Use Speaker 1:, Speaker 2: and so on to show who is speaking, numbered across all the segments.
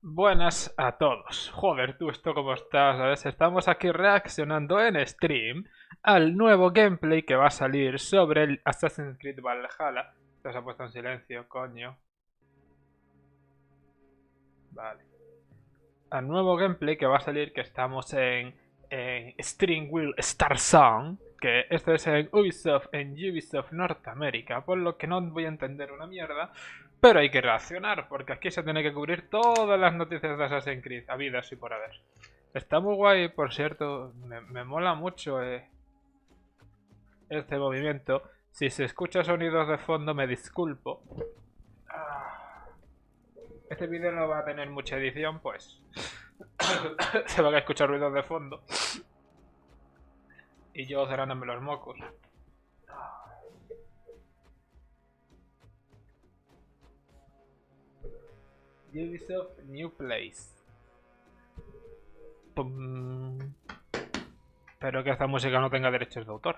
Speaker 1: Buenas a todos. Joder, tú, ¿esto cómo estás? ¿Sabes? Estamos aquí reaccionando en stream al nuevo gameplay que va a salir sobre el Assassin's Creed Valhalla. Esto se ha puesto en silencio, coño. Vale. Al nuevo gameplay que va a salir, que estamos en Steering Wheel Star Song, que esto es en Ubisoft Norteamérica, por lo que no voy a entender una mierda. Pero hay que reaccionar, porque aquí se tiene que cubrir todas las noticias de Assassin's Creed, habidas y por haber. Está muy guay, por cierto, me mola mucho este movimiento. Si se escucha sonidos de fondo, me disculpo. Este vídeo no va a tener mucha edición, pues se van a escuchar ruidos de fondo. Y yo cerrándome los mocos. Ubisoft New Place. Pum. Espero que esta música no tenga derechos de autor.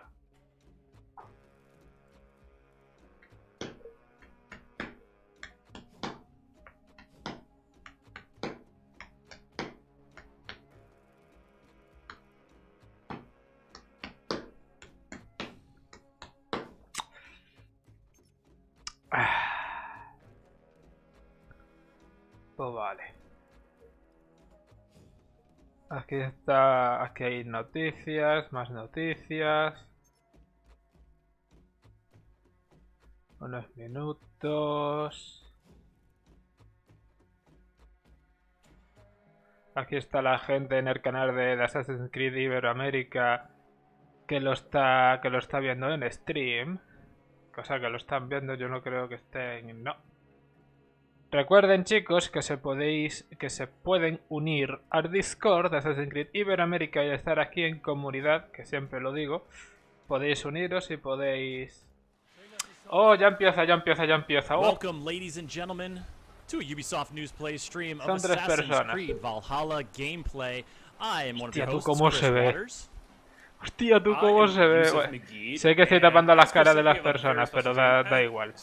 Speaker 1: Pues vale. Aquí está, aquí hay noticias, más noticias. Unos minutos. Aquí está la gente en el canal de Assassin's Creed Iberoamérica que lo está viendo en stream. Cosa que lo están viendo, yo no creo que estén... No. Recuerden, chicos, que se pueden unir al Discord de Assassin's Creed Iberoamérica y estar aquí en comunidad, que siempre lo digo. Podéis uniros y podéis... Oh, ya empieza. Oh.
Speaker 2: Welcome, ladies and gentlemen, to a Ubisoft News Play stream of
Speaker 1: Son tres
Speaker 2: Assassin's
Speaker 1: personas.
Speaker 2: Creed Valhalla gameplay. I am one of your
Speaker 1: Hostia, tú
Speaker 2: hosts,
Speaker 1: cómo
Speaker 2: Chris
Speaker 1: se ve.
Speaker 2: Waters.
Speaker 1: Hostia, tú cómo se ve. Bueno, sé que estoy tapando las caras de las personas, pero da igual.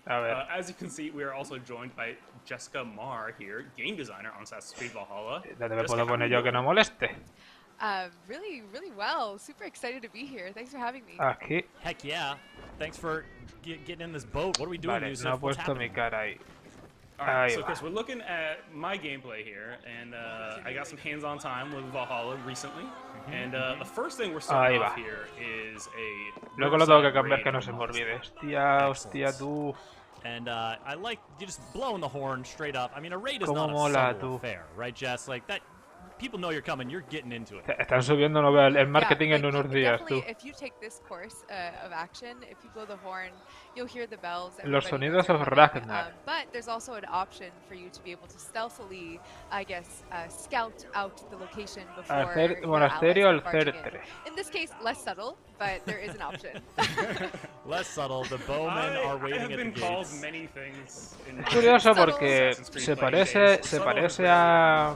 Speaker 1: A ver.
Speaker 3: As you can see, we are also joined by Jessica Marr here, game designer on Assassin's Creed Valhalla.
Speaker 1: ¿Dónde me puedo poner yo que no moleste?
Speaker 4: Really well. Super excited to be here. Thanks for having me.
Speaker 1: Aquí.
Speaker 2: Heck yeah. Thanks for getting in this boat. What are we doing,
Speaker 1: Vale,
Speaker 2: Yusuf?
Speaker 1: no he
Speaker 2: What's
Speaker 1: puesto mi
Speaker 2: happening?
Speaker 1: cara ahí.
Speaker 3: Alright,
Speaker 1: Ahí
Speaker 3: so
Speaker 1: va.
Speaker 3: Chris, we're looking at my gameplay here, and I got some hands-on time with Valhalla recently. And the first thing we're starting
Speaker 1: Ahí va.
Speaker 3: off here is a
Speaker 1: Luego lo tengo que
Speaker 3: riverside
Speaker 1: cambiar
Speaker 3: raid
Speaker 1: que no se
Speaker 3: on
Speaker 1: me
Speaker 3: Monster.
Speaker 1: olvide. Hostia, tú.
Speaker 2: And I like you just blowing the horn straight up. I mean, a raid is
Speaker 1: Cómo
Speaker 2: not a
Speaker 1: mola,
Speaker 2: subtle
Speaker 1: tú.
Speaker 2: affair, right, Jess? Like that. People know you're coming. You're getting into it.
Speaker 1: Están subiendo no veo el marketing
Speaker 4: yeah,
Speaker 1: en unos días, tú.
Speaker 4: Definitely, if you take this course of action, if you blow the horn, you'll hear the bells.
Speaker 1: Los
Speaker 4: everybody
Speaker 1: sonidos
Speaker 4: knows you're
Speaker 1: of
Speaker 4: coming,
Speaker 1: Ragnar.
Speaker 4: But there's also an option for you to be able to stealthily, I guess, scout out the location before your
Speaker 1: Monasterio
Speaker 4: allies
Speaker 1: al
Speaker 4: come barging
Speaker 1: Certre.
Speaker 4: in this case, less subtle, but there is an option.
Speaker 2: Less subtle. The bowmen are
Speaker 3: I
Speaker 2: waiting
Speaker 3: have
Speaker 2: at
Speaker 3: been
Speaker 2: the
Speaker 3: called
Speaker 2: gates.
Speaker 3: many things in
Speaker 1: Es curioso
Speaker 4: Subtle.
Speaker 1: porque
Speaker 3: Assassin's Creed
Speaker 1: se
Speaker 3: playing
Speaker 1: parece,
Speaker 3: games.
Speaker 1: se
Speaker 3: Subtle
Speaker 1: parece
Speaker 3: is
Speaker 1: a...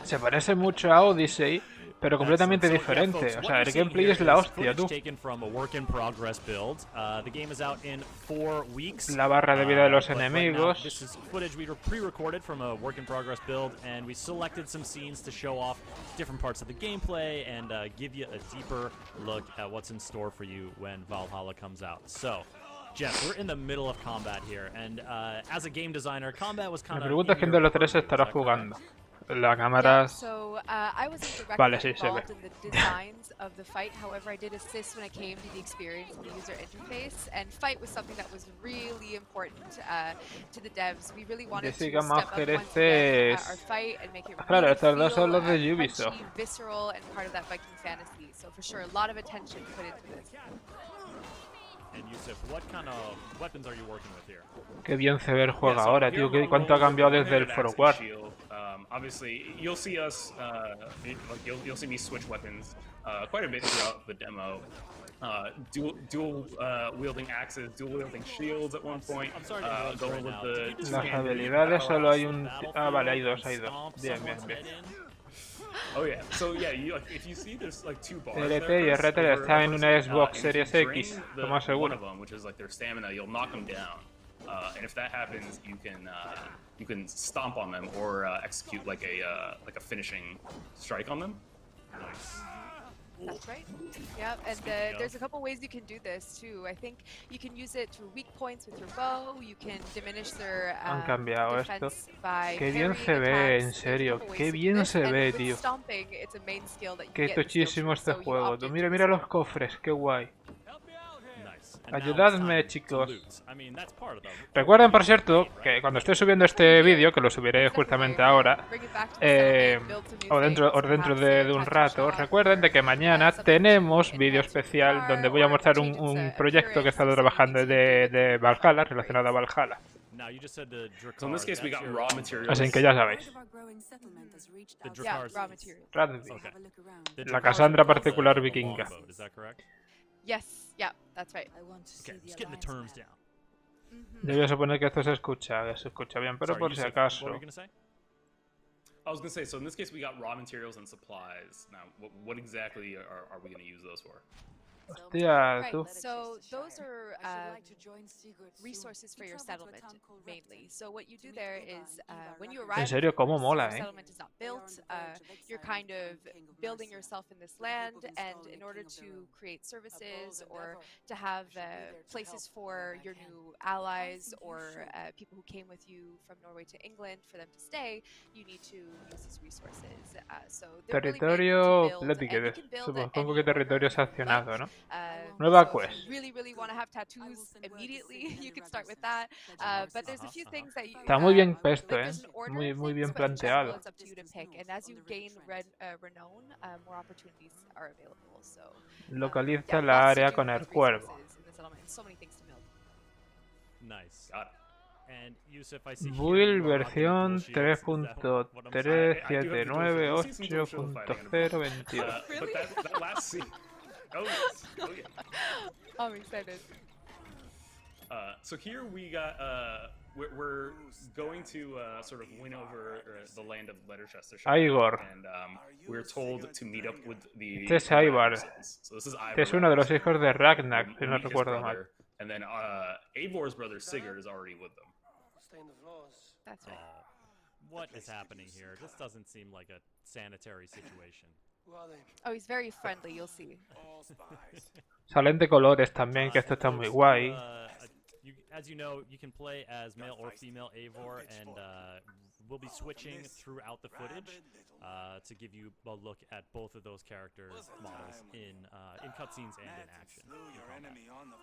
Speaker 1: Se parece mucho a Odyssey, pero completamente
Speaker 2: Excellent. So, yeah,
Speaker 1: diferente.
Speaker 2: folks,
Speaker 1: O
Speaker 2: what
Speaker 1: sea,
Speaker 2: you're
Speaker 1: el
Speaker 2: seeing
Speaker 1: gameplay
Speaker 2: here
Speaker 1: es la
Speaker 2: is
Speaker 1: hostia, tú.
Speaker 2: footage taken from a work in progress build. The game is out in 4 weeks.
Speaker 1: La barra de vida de los
Speaker 2: But right now,
Speaker 1: enemigos.
Speaker 2: this is footage we pre-recorded from a work in progress build, and we selected some scenes to show off different parts of the gameplay and give you a deeper look at what's in store for you when Valhalla comes out. So, Jeff, we're in the middle of combat here, and as a game designer, combat was kind
Speaker 1: Me
Speaker 2: of.
Speaker 1: pregunta quién de los tres estará jugando. La cámara...
Speaker 4: So I wasn't directly
Speaker 1: Vale, sí, se ve.
Speaker 4: involved in the designs of the fight. However, I did assist when it came to the experience and the user interface. And fight was something that was really important to the devs. We really wanted to
Speaker 1: Jessica
Speaker 4: step up
Speaker 1: Maher,
Speaker 4: once
Speaker 1: este
Speaker 4: again,
Speaker 1: es...
Speaker 4: our fight and make it
Speaker 1: Claro,
Speaker 4: really
Speaker 1: estos dos son los de
Speaker 4: feel,
Speaker 1: Ubisoft.
Speaker 4: punchy, visceral, and part of that Viking fantasy. So for sure, a lot of attention put into this.
Speaker 2: And Yusuf, what kind of weapons are you working with here?
Speaker 1: Qué bien se ve el juego
Speaker 3: Yeah, so
Speaker 1: ahora,
Speaker 3: here
Speaker 1: tío.
Speaker 3: we're on
Speaker 1: ¿Cuánto ha
Speaker 3: roll with
Speaker 1: cambiado
Speaker 3: the
Speaker 1: desde el
Speaker 3: one-handed axe and
Speaker 1: Forward?
Speaker 3: shield. Obviously, you'll see us, you'll see me switch weapons quite a bit throughout the demo. Dual wielding axes, dual wielding shields at one point.
Speaker 2: I'm sorry to interrupt you
Speaker 3: Going
Speaker 2: right
Speaker 3: with
Speaker 2: now.
Speaker 3: the
Speaker 2: Did you just
Speaker 1: Las
Speaker 3: two-handed
Speaker 1: habilidades
Speaker 3: battle
Speaker 1: solo
Speaker 3: axe.
Speaker 1: hay un... Ah, vale, hay dos. Bien.
Speaker 3: Oh yeah, so yeah, if you see there's like two bars
Speaker 1: LT
Speaker 3: there,
Speaker 1: y
Speaker 3: Chris,
Speaker 1: RT
Speaker 3: over
Speaker 1: está
Speaker 3: a
Speaker 1: en una
Speaker 3: person,
Speaker 1: Xbox
Speaker 3: and if you
Speaker 1: Series
Speaker 3: drain
Speaker 1: X,
Speaker 3: the-
Speaker 1: lo más
Speaker 3: one
Speaker 1: seguro.
Speaker 3: of them, which is like their stamina, you'll knock them down. and if that happens, you can stomp on them or execute like a finishing strike on them.
Speaker 2: Nice.
Speaker 4: That's right. Yeah, and there's a couple ways you can do this too. I think you can use it through weak points with your bow. You can diminish their
Speaker 1: Han cambiado esto.
Speaker 4: defense by
Speaker 1: Qué bien
Speaker 4: parrying
Speaker 1: se ve, en
Speaker 4: attacks. There's a
Speaker 1: serio.
Speaker 4: couple ways
Speaker 1: Qué
Speaker 4: to do
Speaker 1: bien
Speaker 4: this,
Speaker 1: se
Speaker 4: and
Speaker 1: ve,
Speaker 4: with
Speaker 1: tío.
Speaker 4: stomping, it's a main skill that you
Speaker 1: Qué
Speaker 4: get in the skill
Speaker 1: tochísimo
Speaker 4: tree,
Speaker 1: este
Speaker 4: so you
Speaker 1: juego.
Speaker 4: opted
Speaker 1: Tú
Speaker 4: to
Speaker 1: mira,
Speaker 4: use
Speaker 1: mira
Speaker 4: it.
Speaker 1: los cofres, qué guay.
Speaker 2: Nice. And now it's
Speaker 1: Ayudadme,
Speaker 2: time to
Speaker 1: chicos.
Speaker 2: loot. I mean, that's part of the
Speaker 1: Recuerden, por cierto,
Speaker 2: game,
Speaker 1: que
Speaker 2: right?
Speaker 1: cuando esté subiendo este vídeo, que lo subiré
Speaker 4: It's definitely
Speaker 1: justamente
Speaker 4: where you
Speaker 1: ahora,
Speaker 4: bring it back to the settlement, build some new
Speaker 1: o dentro
Speaker 4: things,
Speaker 1: de
Speaker 4: perhaps a
Speaker 1: un
Speaker 4: tattoo
Speaker 1: rato,
Speaker 4: shop
Speaker 1: recuerden de
Speaker 4: or,
Speaker 1: que mañana
Speaker 4: something
Speaker 1: tenemos
Speaker 4: to
Speaker 1: vídeo
Speaker 4: enhance your
Speaker 1: especial donde
Speaker 4: car,
Speaker 1: voy a
Speaker 4: or
Speaker 1: mostrar
Speaker 4: change its
Speaker 1: un proyecto que he
Speaker 4: appearance,
Speaker 1: estado
Speaker 4: so you
Speaker 1: trabajando
Speaker 4: need to do it
Speaker 1: de
Speaker 4: with
Speaker 1: Valhalla,
Speaker 4: upgrades.
Speaker 1: relacionado a Valhalla.
Speaker 2: Now you just said the
Speaker 3: So in this
Speaker 2: Drakkar,
Speaker 3: case, we
Speaker 2: that's
Speaker 3: got
Speaker 2: your
Speaker 3: raw
Speaker 2: longbow.
Speaker 3: materials.
Speaker 1: Así que ya sabéis.
Speaker 2: The
Speaker 4: Yeah,
Speaker 2: Drakkar's
Speaker 4: raw materials.
Speaker 1: Radby,
Speaker 2: Okay. The
Speaker 1: la
Speaker 2: Drakkar's
Speaker 1: Cassandra
Speaker 2: was
Speaker 1: particular
Speaker 2: the
Speaker 1: vikinga.
Speaker 2: longbow, is that correct?
Speaker 4: Yes, yeah, that's right.
Speaker 2: Okay, just getting the terms down.
Speaker 1: Yo voy a suponer que esto se escucha bien, pero
Speaker 2: Sorry,
Speaker 1: por si
Speaker 2: Yusuf, what were
Speaker 1: acaso.
Speaker 2: you gonna say?
Speaker 3: I was gonna say, so in this case, we got raw materials and supplies. Now, what exactly are we gonna use those for?
Speaker 1: Hostia,
Speaker 4: Right,
Speaker 1: tú.
Speaker 4: so those are resources for your settlement, mainly. So what you do there is, when you arrive,
Speaker 1: En serio, cómo
Speaker 4: of course,
Speaker 1: mola,
Speaker 4: your
Speaker 1: eh.
Speaker 4: settlement is not built. You're kind of building yourself in this land, and in order to create services or to have places for your new allies or people who came with you from Norway to England for them to stay, you need to use these resources. So they're really made
Speaker 1: Territorio
Speaker 4: to build, and you
Speaker 1: Lepiquedes.
Speaker 4: can build
Speaker 1: Supongo
Speaker 4: any
Speaker 1: que territorio
Speaker 4: order you
Speaker 1: sancionado,
Speaker 4: like.
Speaker 1: ¿no?
Speaker 4: So
Speaker 1: Nueva
Speaker 4: if
Speaker 1: quest.
Speaker 4: you really want to have tattoos immediately, you can start with that. But there's a few things that you
Speaker 1: Está muy bien
Speaker 4: like
Speaker 1: puesto,
Speaker 4: there's an order
Speaker 1: Muy,
Speaker 4: of
Speaker 1: muy
Speaker 4: things,
Speaker 1: bien
Speaker 4: but in general,
Speaker 1: planteado.
Speaker 4: it's up to you to pick. And as you gain renown, more opportunities are available. So
Speaker 1: Localiza
Speaker 4: yeah,
Speaker 1: la
Speaker 4: lots to
Speaker 1: área
Speaker 4: do
Speaker 1: con
Speaker 4: with
Speaker 1: el cuervo.
Speaker 4: resources in the settlement. So many things to build.
Speaker 2: Nice.
Speaker 3: Got it.
Speaker 2: And Yusuf, I see here
Speaker 1: Build
Speaker 2: you are rocking the
Speaker 1: versión
Speaker 2: dual shields. Is that what I'm saying?
Speaker 3: I do have the dual shield. I've seen some dual shield fighting in a bit.
Speaker 1: 3.9.8.0.21.
Speaker 4: Really?
Speaker 3: But that last scene. Oh yes. Oh yeah.
Speaker 4: I'm excited.
Speaker 3: So here we got we're going to sort of win over the land of Letterchester.
Speaker 1: Igor.
Speaker 3: And we're told to meet up with the.
Speaker 1: Este es Ivar.
Speaker 3: So this is Ivar.
Speaker 1: Este es uno de los hijos de Ragnar, si
Speaker 3: We'll
Speaker 1: no
Speaker 3: meet his
Speaker 1: recuerdo mal.
Speaker 3: brother, and then Eivor's brother Sigurd is already with them.
Speaker 4: That's right.
Speaker 2: What is happening here? This doesn't seem like a sanitary situation.
Speaker 4: Oh, he's very friendly. You'll see.
Speaker 1: Salen de colores también, que esto está muy guay.
Speaker 2: As you know, you can play as male or female Eivor, and we'll be switching throughout the footage to give you a look at both of those characters' models in cutscenes and in action.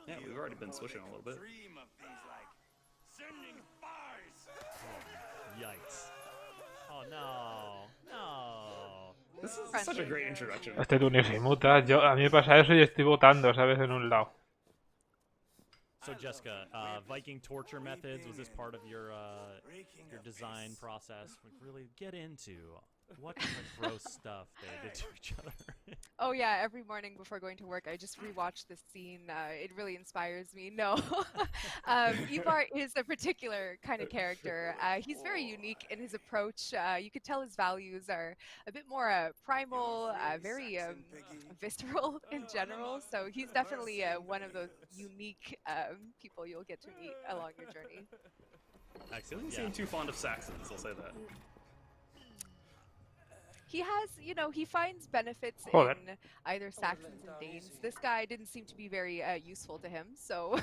Speaker 3: Yeah, we've already been switching a little bit.
Speaker 2: Yikes. Oh no. No.
Speaker 3: This is such a great introduction.
Speaker 1: Este Tunis y muta. A mí me pasa eso y estoy votando, ¿sabes? En un lado.
Speaker 2: So Jessica, Viking torture methods, was this part of your design process? Really get into what kind of gross stuff they did to each other.
Speaker 4: Oh yeah, every morning before going to work, I just rewatch this scene. It really inspires me. No, Ivar is a particular kind of character. He's very unique in his approach. You could tell his values are a bit more primal, very visceral in general. So he's definitely one of those unique people you'll get to meet along your journey.
Speaker 2: Excellent.
Speaker 3: Doesn't seem too fond of Saxons, I'll say that.
Speaker 4: He has, you know, he finds benefits
Speaker 1: Joder.
Speaker 4: in either Saxons and Danes. This guy didn't seem to be very useful to him, so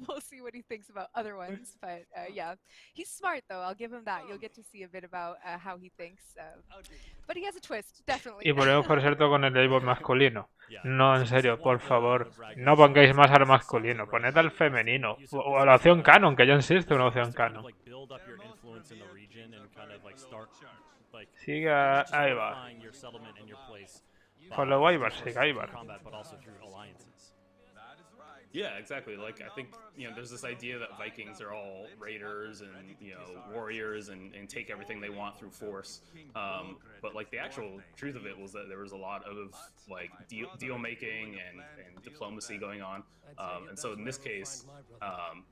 Speaker 4: we'll see what he thinks about other ones. But yeah, he's smart though. I'll give him that. You'll get to see a bit about how he thinks. But he has a twist, definitely.
Speaker 1: Y volvemos por cierto con el Eivor masculino. No, en serio, por favor. No pongáis más al masculino. Poned al femenino. O la opción canon, que ya existe una opción canon. Siga Ivar. Follow Ivar, siga Ivar.
Speaker 3: Yeah, exactly. Like, I think, you know, there's this idea that Vikings are all raiders and, you know, warriors and take everything they want through force. But, like, the actual truth of it was that there was a lot of, like, deal making and diplomacy going on. And so in this case,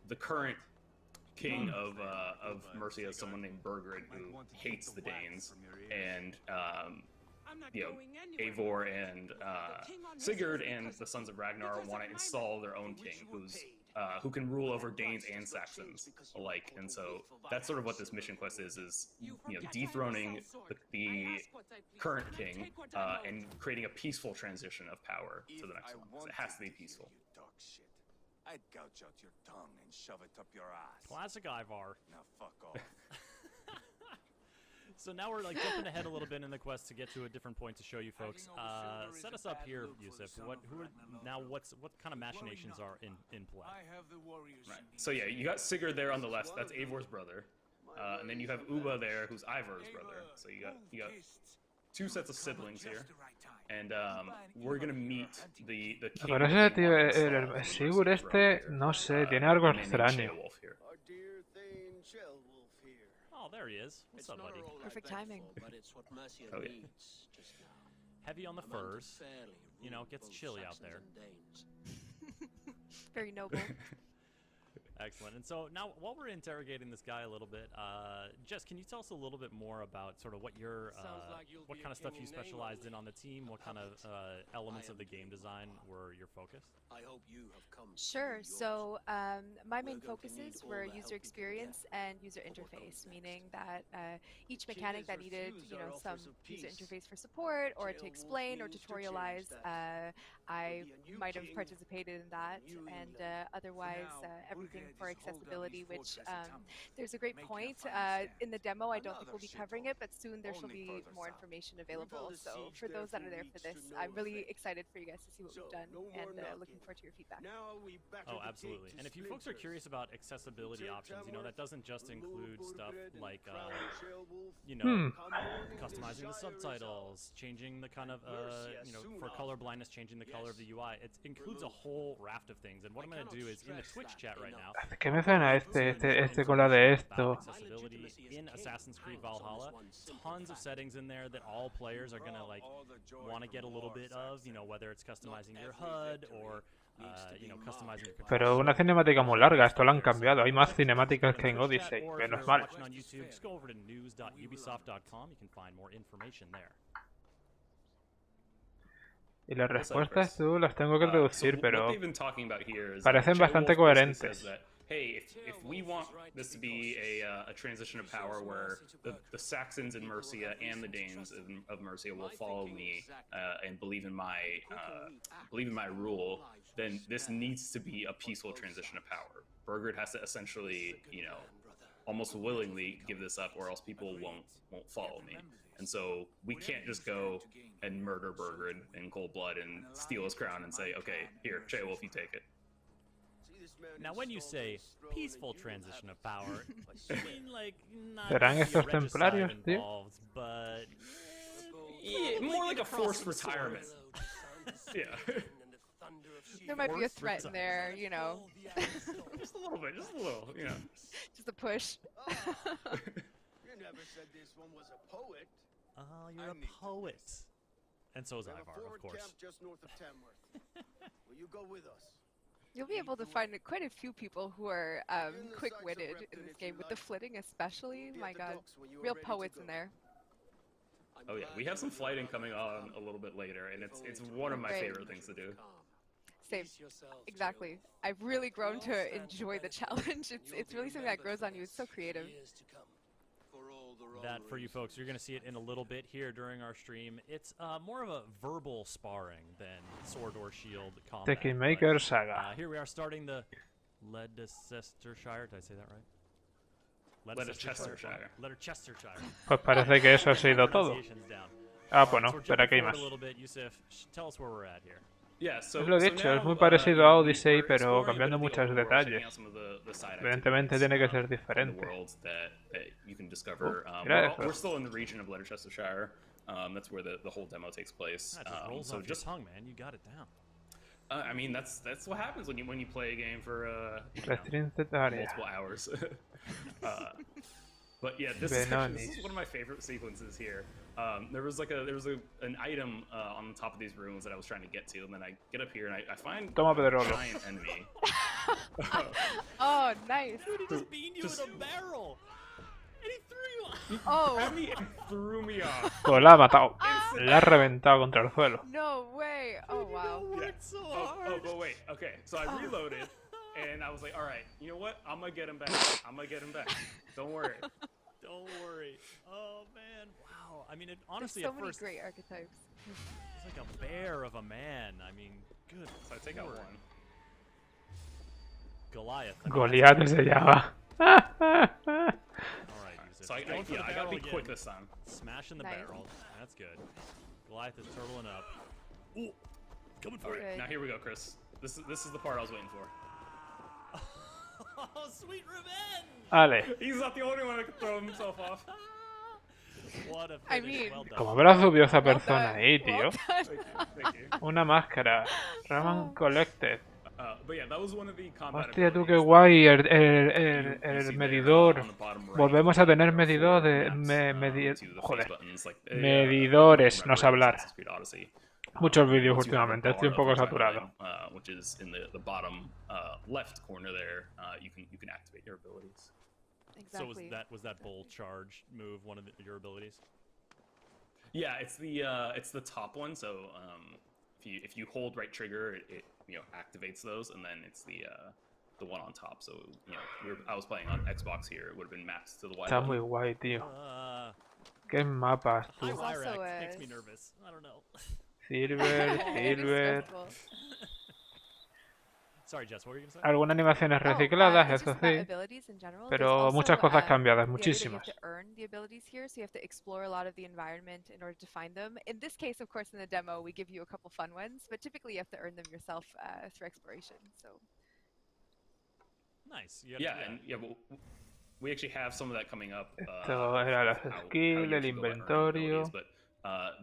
Speaker 3: the current king of Mercia is someone named Burgred, who hates the Danes. And, you know, Eivor and Sigurd and the Sons of Ragnar want to install their own king, who's who can rule over Danes and Saxons alike. And so that's sort of what this mission quest is dethroning the current king and creating a peaceful transition of power to the next one. It has to be peaceful.
Speaker 5: I'd gouge out your tongue and shove it up your ass.
Speaker 2: Classic Ivar.
Speaker 5: Now fuck off.
Speaker 2: So now we're like jumping ahead a little bit in the quest to get to a different point to show you folks. Set us up here, Yusuf. What kind of machinations are in play?
Speaker 3: Right. So yeah, you got Sigurd there on the left. That's Eivor's brother, and then you have Uba there, who's Ivar's brother. So you got two sets of siblings here, and we're gonna meet the king.
Speaker 1: Pero ese tío, el Sigurd este, no sé, tiene algo extraño.
Speaker 2: Oh, there he is. What's up, buddy?
Speaker 4: Perfect timing.
Speaker 3: Oh, yeah.
Speaker 2: Heavy on the furs. You know, gets chilly out there.
Speaker 4: Very noble.
Speaker 2: Excellent. And so now, while we're interrogating this guy a little bit, Jess, can you tell us a little bit more about sort of what your, what kind of stuff you specialized in on the team? What kind of elements of the game design were your focus?
Speaker 4: Sure. So my main focuses were user experience and user interface, meaning that each mechanic that needed, some user interface for support or to explain or tutorialize, I might have participated in that, and otherwise everything for accessibility, which there's a great point. In the demo, I don't think we'll be covering it, but soon there shall be more information available. So for those that are there for this, I'm really excited for you guys to see what we've done, and looking forward to your feedback.
Speaker 2: Oh, absolutely. And if you folks are curious about accessibility options, that doesn't just include stuff like, customizing the subtitles, changing the kind of, for color blindness, changing the color of the UI. It includes a whole raft of things. And what I'm going to do is in the Twitch chat right now.
Speaker 1: ¿Qué me suena este con la de esto?
Speaker 2: Accessibility in Assassin's Creed Valhalla. Tons of settings in there that all players are going to want to get a little bit of, whether it's customizing your HUD or customizing your controls.
Speaker 1: Pero una cinemática muy larga, esto lo han cambiado. Hay más cinemáticas que en Odyssey, menos mal.
Speaker 2: On YouTube, just go over to news.ubisoft.com. You can find more information there.
Speaker 1: Y las respuestas tú las tengo que traducir, pero parecen
Speaker 3: parecen
Speaker 1: bastante coherentes.
Speaker 3: Hey, if we want this to be a transition of power where the Saxons in Mercia and the Danes of Mercia will follow me and believe in my rule, then this needs to be a peaceful transition of power. Burgred has to essentially, almost willingly give this up, or else people won't follow me. And so we can't just go and murder Burgred in cold blood and steal his crown and say, okay, here, Sheolf, you take it.
Speaker 2: Now, when you say peaceful transition of power, you mean not
Speaker 1: ¿Serán estos templarios, tío?
Speaker 2: involved, but
Speaker 3: yeah, more like a forced retirement. Yeah.
Speaker 4: There might be a threat in there,
Speaker 3: Just a little bit, just a little,
Speaker 4: Just a push.
Speaker 5: You never said this one was a poet.
Speaker 2: Oh, you're a poet. And so is Ivar, of course.
Speaker 5: Just north of Tamworth. Will you go with us?
Speaker 4: You'll be able to find quite a few people who are quick-witted in this game, with the flitting especially. My god, real poets in there.
Speaker 3: Oh yeah, we have some flighting coming on a little bit later, and it's one of my favorite things to do.
Speaker 4: Same, exactly. I've really grown to enjoy the challenge. It's really something that grows on you. It's so creative.
Speaker 2: That for you folks, you're going to see it in a little bit here during our stream. It's more of a verbal sparring than sword or shield combat.
Speaker 1: Tekken Maker Saga.
Speaker 2: Here we are starting the Leicestershire. Did I say that right?
Speaker 3: Leicestershire.
Speaker 2: Leicestershire.
Speaker 1: Pues parece que eso ha sido todo. Ah, bueno, pero aquí hay más.
Speaker 2: A little bit, Yusuf, tell us where we're at here.
Speaker 3: Yeah, so,
Speaker 1: Es lo dicho, es muy parecido a Odyssey, pero cambiando muchos detalles. Evidentemente tiene que ser diferente.
Speaker 3: We're still in the region of Leicestershire. That's where the whole demo takes place.
Speaker 2: That just rolls off your tongue, man. You got it down.
Speaker 3: I mean, that's what happens when you play a game for multiple hours. But yeah, this is one of my favorite sequences here. There was an item on the top of these rooms that I was trying to get to, and then I get up here and I find a giant enemy.
Speaker 4: Oh, nice.
Speaker 2: Dude, he just beamed you with a barrel. And he threw you off.
Speaker 4: Oh.
Speaker 3: And threw me off.
Speaker 1: Pues la ha matado. La ha reventado contra el suelo.
Speaker 4: No way. Oh, wow.
Speaker 2: Worked so hard.
Speaker 3: But wait. Okay, so I reloaded. And I was like, all right, you know what? I'm gonna get him back. I'm gonna get him back. Don't worry.
Speaker 2: Don't worry. Oh man, wow. I mean, it,
Speaker 4: There's
Speaker 2: honestly,
Speaker 4: so
Speaker 2: at
Speaker 4: many
Speaker 2: first,
Speaker 4: great archetypes.
Speaker 2: it's like a bear of a man. I mean, good.
Speaker 3: So I take out
Speaker 2: lord.
Speaker 3: one.
Speaker 2: Goliath. I mean,
Speaker 1: Goliath se llama.
Speaker 2: All right, Yusuf.
Speaker 3: So I
Speaker 2: Going for the
Speaker 3: gotta
Speaker 2: barrel
Speaker 3: be
Speaker 2: again.
Speaker 3: quick this time.
Speaker 2: Smashing the
Speaker 4: Nice.
Speaker 2: barrel. That's good. Goliath is turtling up. Ooh, coming for
Speaker 3: All
Speaker 2: it.
Speaker 3: right,
Speaker 4: Good.
Speaker 3: now here we go, Chris. This is the part I was waiting for.
Speaker 2: Oh, sweet revenge!
Speaker 1: Vale.
Speaker 3: He's not the only one that can throw himself off.
Speaker 2: What a
Speaker 4: I
Speaker 2: finish.
Speaker 4: mean-
Speaker 2: Well done.
Speaker 1: ¿Cómo habrá subido esa
Speaker 4: Well
Speaker 1: persona
Speaker 4: done.
Speaker 1: ahí,
Speaker 4: Well
Speaker 1: tío?
Speaker 4: done.
Speaker 3: Thank you.
Speaker 1: Una máscara. Raman Collected.
Speaker 3: But yeah, that was one of the combat
Speaker 1: Hostia, tú qué
Speaker 3: abilities
Speaker 1: guay.
Speaker 3: you
Speaker 1: El
Speaker 3: see there,
Speaker 1: medidor.
Speaker 3: on the bottom right.
Speaker 1: Volvemos a tener
Speaker 3: There are
Speaker 1: medidor
Speaker 3: four
Speaker 1: de.
Speaker 3: maps, to the face
Speaker 1: Joder.
Speaker 3: buttons, like,
Speaker 1: Medidores,
Speaker 3: like
Speaker 1: no sé
Speaker 3: remember in
Speaker 1: hablar.
Speaker 3: Assassin's Creed Odyssey.
Speaker 1: Muchos vídeos
Speaker 3: Once you have a
Speaker 1: últimamente, estoy un
Speaker 3: bar
Speaker 1: poco
Speaker 3: of
Speaker 1: saturado.
Speaker 3: recycling, which is in the bottom left corner there, you can activate your abilities.
Speaker 2: So
Speaker 4: Exactly.
Speaker 2: was that bolt charge move one of your abilities?
Speaker 3: Yeah, it's the top one. So if you hold right trigger, it activates those, and then it's the one on top. So I was playing on Xbox here. It would have been mapped to the Y
Speaker 1: Está
Speaker 3: button.
Speaker 1: muy guay, tío.
Speaker 2: Uh,
Speaker 1: Qué mapas, tú.
Speaker 2: high
Speaker 4: There's
Speaker 2: wire
Speaker 4: also
Speaker 2: act
Speaker 4: a-
Speaker 2: makes me nervous. I don't know.
Speaker 1: Silver,
Speaker 4: It is
Speaker 1: Silver.
Speaker 4: stressful.
Speaker 2: Sorry, Jess, what were you gonna say?
Speaker 1: Algunas animaciones
Speaker 4: Oh,
Speaker 1: recicladas,
Speaker 4: it's
Speaker 1: eso
Speaker 4: just about
Speaker 1: sí.
Speaker 4: abilities in general.
Speaker 1: Pero
Speaker 4: There's also,
Speaker 1: muchas cosas cambiadas,
Speaker 4: the idea that you
Speaker 1: muchísimas.
Speaker 4: have to earn the abilities here, so you have to explore a lot of the environment in order to find them. In this case, of course, in the demo, we give you a couple fun ones, but typically you have to earn them yourself through exploration. So
Speaker 2: Nice. You
Speaker 3: Yeah, and well, we actually have some of that coming up.
Speaker 1: Esto era las
Speaker 3: how
Speaker 1: skills,
Speaker 3: you
Speaker 1: el
Speaker 3: actually go about earning
Speaker 1: inventario.
Speaker 3: abilities, but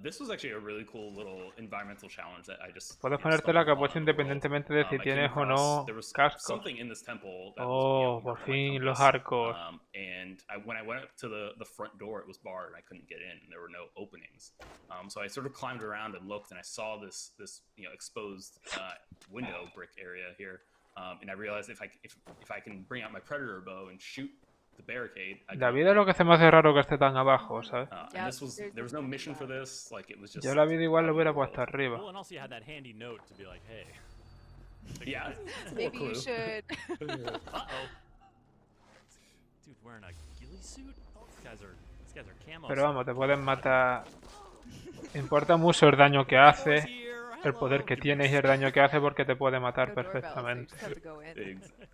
Speaker 3: this was actually a really cool little environmental challenge that I just
Speaker 1: Puedes ponerte la capucha independientemente de si
Speaker 3: I came
Speaker 1: tienes o
Speaker 3: across-
Speaker 1: no
Speaker 3: there was
Speaker 1: casco.
Speaker 3: something in this temple that
Speaker 1: Oh,
Speaker 3: was,
Speaker 1: por
Speaker 3: marked on my
Speaker 1: fin los
Speaker 3: compass.
Speaker 1: arcos.
Speaker 3: And when I went up to the front door, it was barred and I couldn't get in. And there were no openings. So I sort of climbed around and looked, and I saw this exposed window brick area here. And I realized if I can bring out my predator bow and shoot the barricade, I can
Speaker 1: La vida es lo que se me hace raro que esté tan abajo, ¿sabes?
Speaker 4: Yeah,
Speaker 3: and there was no
Speaker 4: there's
Speaker 3: mission for
Speaker 4: that.
Speaker 3: this. Like it was just.
Speaker 1: Yo la vida igual lo
Speaker 3: out in
Speaker 1: hubiera
Speaker 3: the world.
Speaker 1: puesto arriba.
Speaker 2: Well, and also you had that handy note to be like, hey.
Speaker 3: Yeah.
Speaker 4: maybe you should.
Speaker 2: Uh-oh. Dude wearing a ghillie suit? Oh, these guys are camo.
Speaker 1: Pero vamos, te pueden matar. Importa mucho el daño que hace, el poder que tienes y el daño que hace porque te puede matar
Speaker 4: No doorbells, so you
Speaker 1: perfectamente.
Speaker 4: just have to go in.
Speaker 3: Exactly.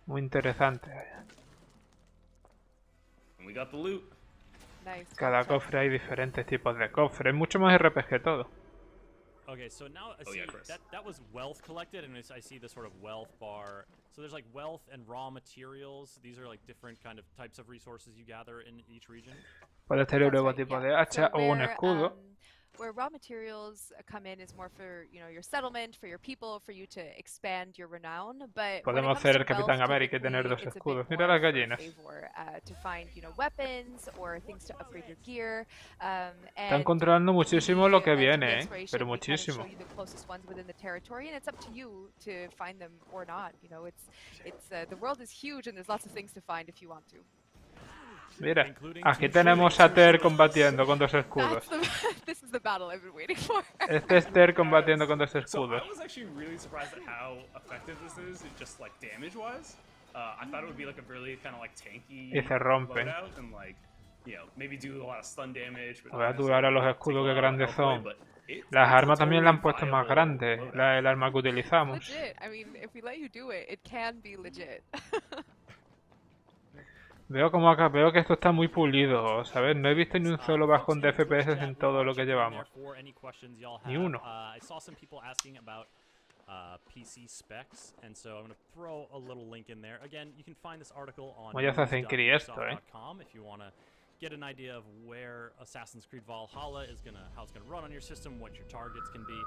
Speaker 1: Muy interesante.
Speaker 3: And we got the loot.
Speaker 4: Nice.
Speaker 1: Cada cofre hay diferentes tipos de cofres. Mucho más RPG todo.
Speaker 2: Okay, so now I
Speaker 3: Oh,
Speaker 2: see
Speaker 3: yeah, Chris.
Speaker 2: that was wealth collected, and I see the sort of wealth bar. So there's like wealth and raw materials. These are like different kind of types of resources you gather in each region.
Speaker 1: Puedes tener
Speaker 4: That's
Speaker 1: nuevo
Speaker 4: right,
Speaker 1: tipo
Speaker 4: yeah.
Speaker 1: de hacha
Speaker 4: So
Speaker 1: o un
Speaker 4: where,
Speaker 1: escudo.
Speaker 4: where raw materials come in is more for your settlement, for your people, for you to expand your renown. But when it
Speaker 1: Podemos
Speaker 4: comes
Speaker 1: ser
Speaker 4: to
Speaker 1: el Capitán
Speaker 4: wealth,
Speaker 1: América y tener
Speaker 4: typically,
Speaker 1: dos
Speaker 4: it's a bit
Speaker 1: escudos. Mira
Speaker 4: more
Speaker 1: las
Speaker 4: for
Speaker 1: gallinas.
Speaker 4: favor, to find weapons or things to upgrade your gear.
Speaker 1: Están
Speaker 4: And
Speaker 1: controlando muchísimo lo que
Speaker 4: to the
Speaker 1: viene, ¿eh?
Speaker 4: exploration,
Speaker 1: Pero
Speaker 4: we kind of
Speaker 1: muchísimo.
Speaker 4: show you the closest ones within the territory, and it's up to you to find them or not. It's the world is huge, and there's lots of things to find if you want to.
Speaker 1: Mira,
Speaker 2: Including
Speaker 1: aquí
Speaker 2: two
Speaker 1: tenemos
Speaker 2: shooting,
Speaker 1: a Ter
Speaker 2: two
Speaker 1: combatiendo con dos escudos.
Speaker 4: This is the battle I've been waiting for.
Speaker 1: Este es Ter combatiendo con dos
Speaker 3: So
Speaker 1: escudos.
Speaker 3: I was actually really surprised at how effective this is, just like damage wise. I thought it would be like a really kind of like tanky
Speaker 1: Y se rompen.
Speaker 3: loadout and like maybe do a lot of stun damage. But
Speaker 1: Voy a
Speaker 3: not
Speaker 1: dudar a los
Speaker 3: necessarily
Speaker 1: escudos
Speaker 3: take
Speaker 1: que
Speaker 3: a lot of
Speaker 1: grandes
Speaker 3: health away,
Speaker 1: son.
Speaker 3: but it's
Speaker 1: Las
Speaker 3: a
Speaker 1: armas también la han
Speaker 3: totally
Speaker 1: puesto más
Speaker 3: viable
Speaker 1: grande,
Speaker 3: loadout.
Speaker 1: el arma que utilizamos.
Speaker 4: Legit. I mean, if we let you do it, it can be legit.
Speaker 1: Veo que esto está muy pulido, ¿sabes? No he visto ni un solo bajón de FPS en todo lo que llevamos. Ni uno.
Speaker 2: I saw some people asking about PC specs, and so I'm going to throw a little link in there. Again, you can find this article on
Speaker 1: Oye, Assassin's Creed esto,
Speaker 2: news.ubisoft.com if you want to get an idea of where Assassin's Creed Valhalla is how it's gonna run on your system, what your targets can be.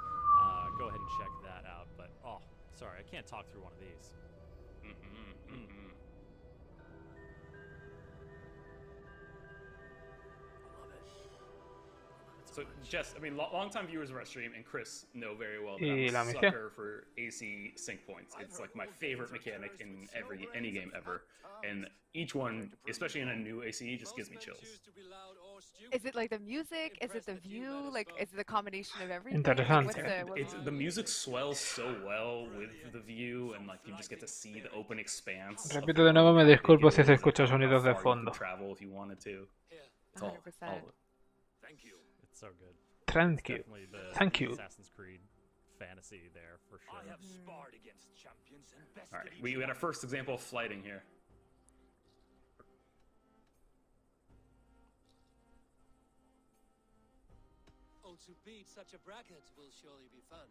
Speaker 2: Go ahead and check that out. But oh, sorry, I can't talk through one of these. I love it.
Speaker 3: So Jess, I mean, long-time viewers of our stream and Chris know very well that
Speaker 1: Y
Speaker 3: I'm
Speaker 1: la
Speaker 3: a
Speaker 1: misión.
Speaker 3: sucker for AC sync points. It's like my favorite mechanic in any game ever, and each one, especially in a new ACE, just gives me chills.
Speaker 4: Is it like the music? Is it the view? Like, is it the combination of everything?
Speaker 1: Interesante.
Speaker 3: It's the music swells so well with the view, and like you just get to see the open expanse.
Speaker 1: Repito de nuevo, me disculpo si se escuchan sonidos de fondo.
Speaker 3: Travel if you wanted to. It's all
Speaker 4: 100%.
Speaker 3: of it.
Speaker 2: It's so good.
Speaker 1: Thank you.
Speaker 2: Definitely the
Speaker 1: Thank you.
Speaker 2: Assassin's Creed fantasy there for sure.
Speaker 3: All right, we had our first example of flighting here.
Speaker 6: To beat such a bracket will surely be fun.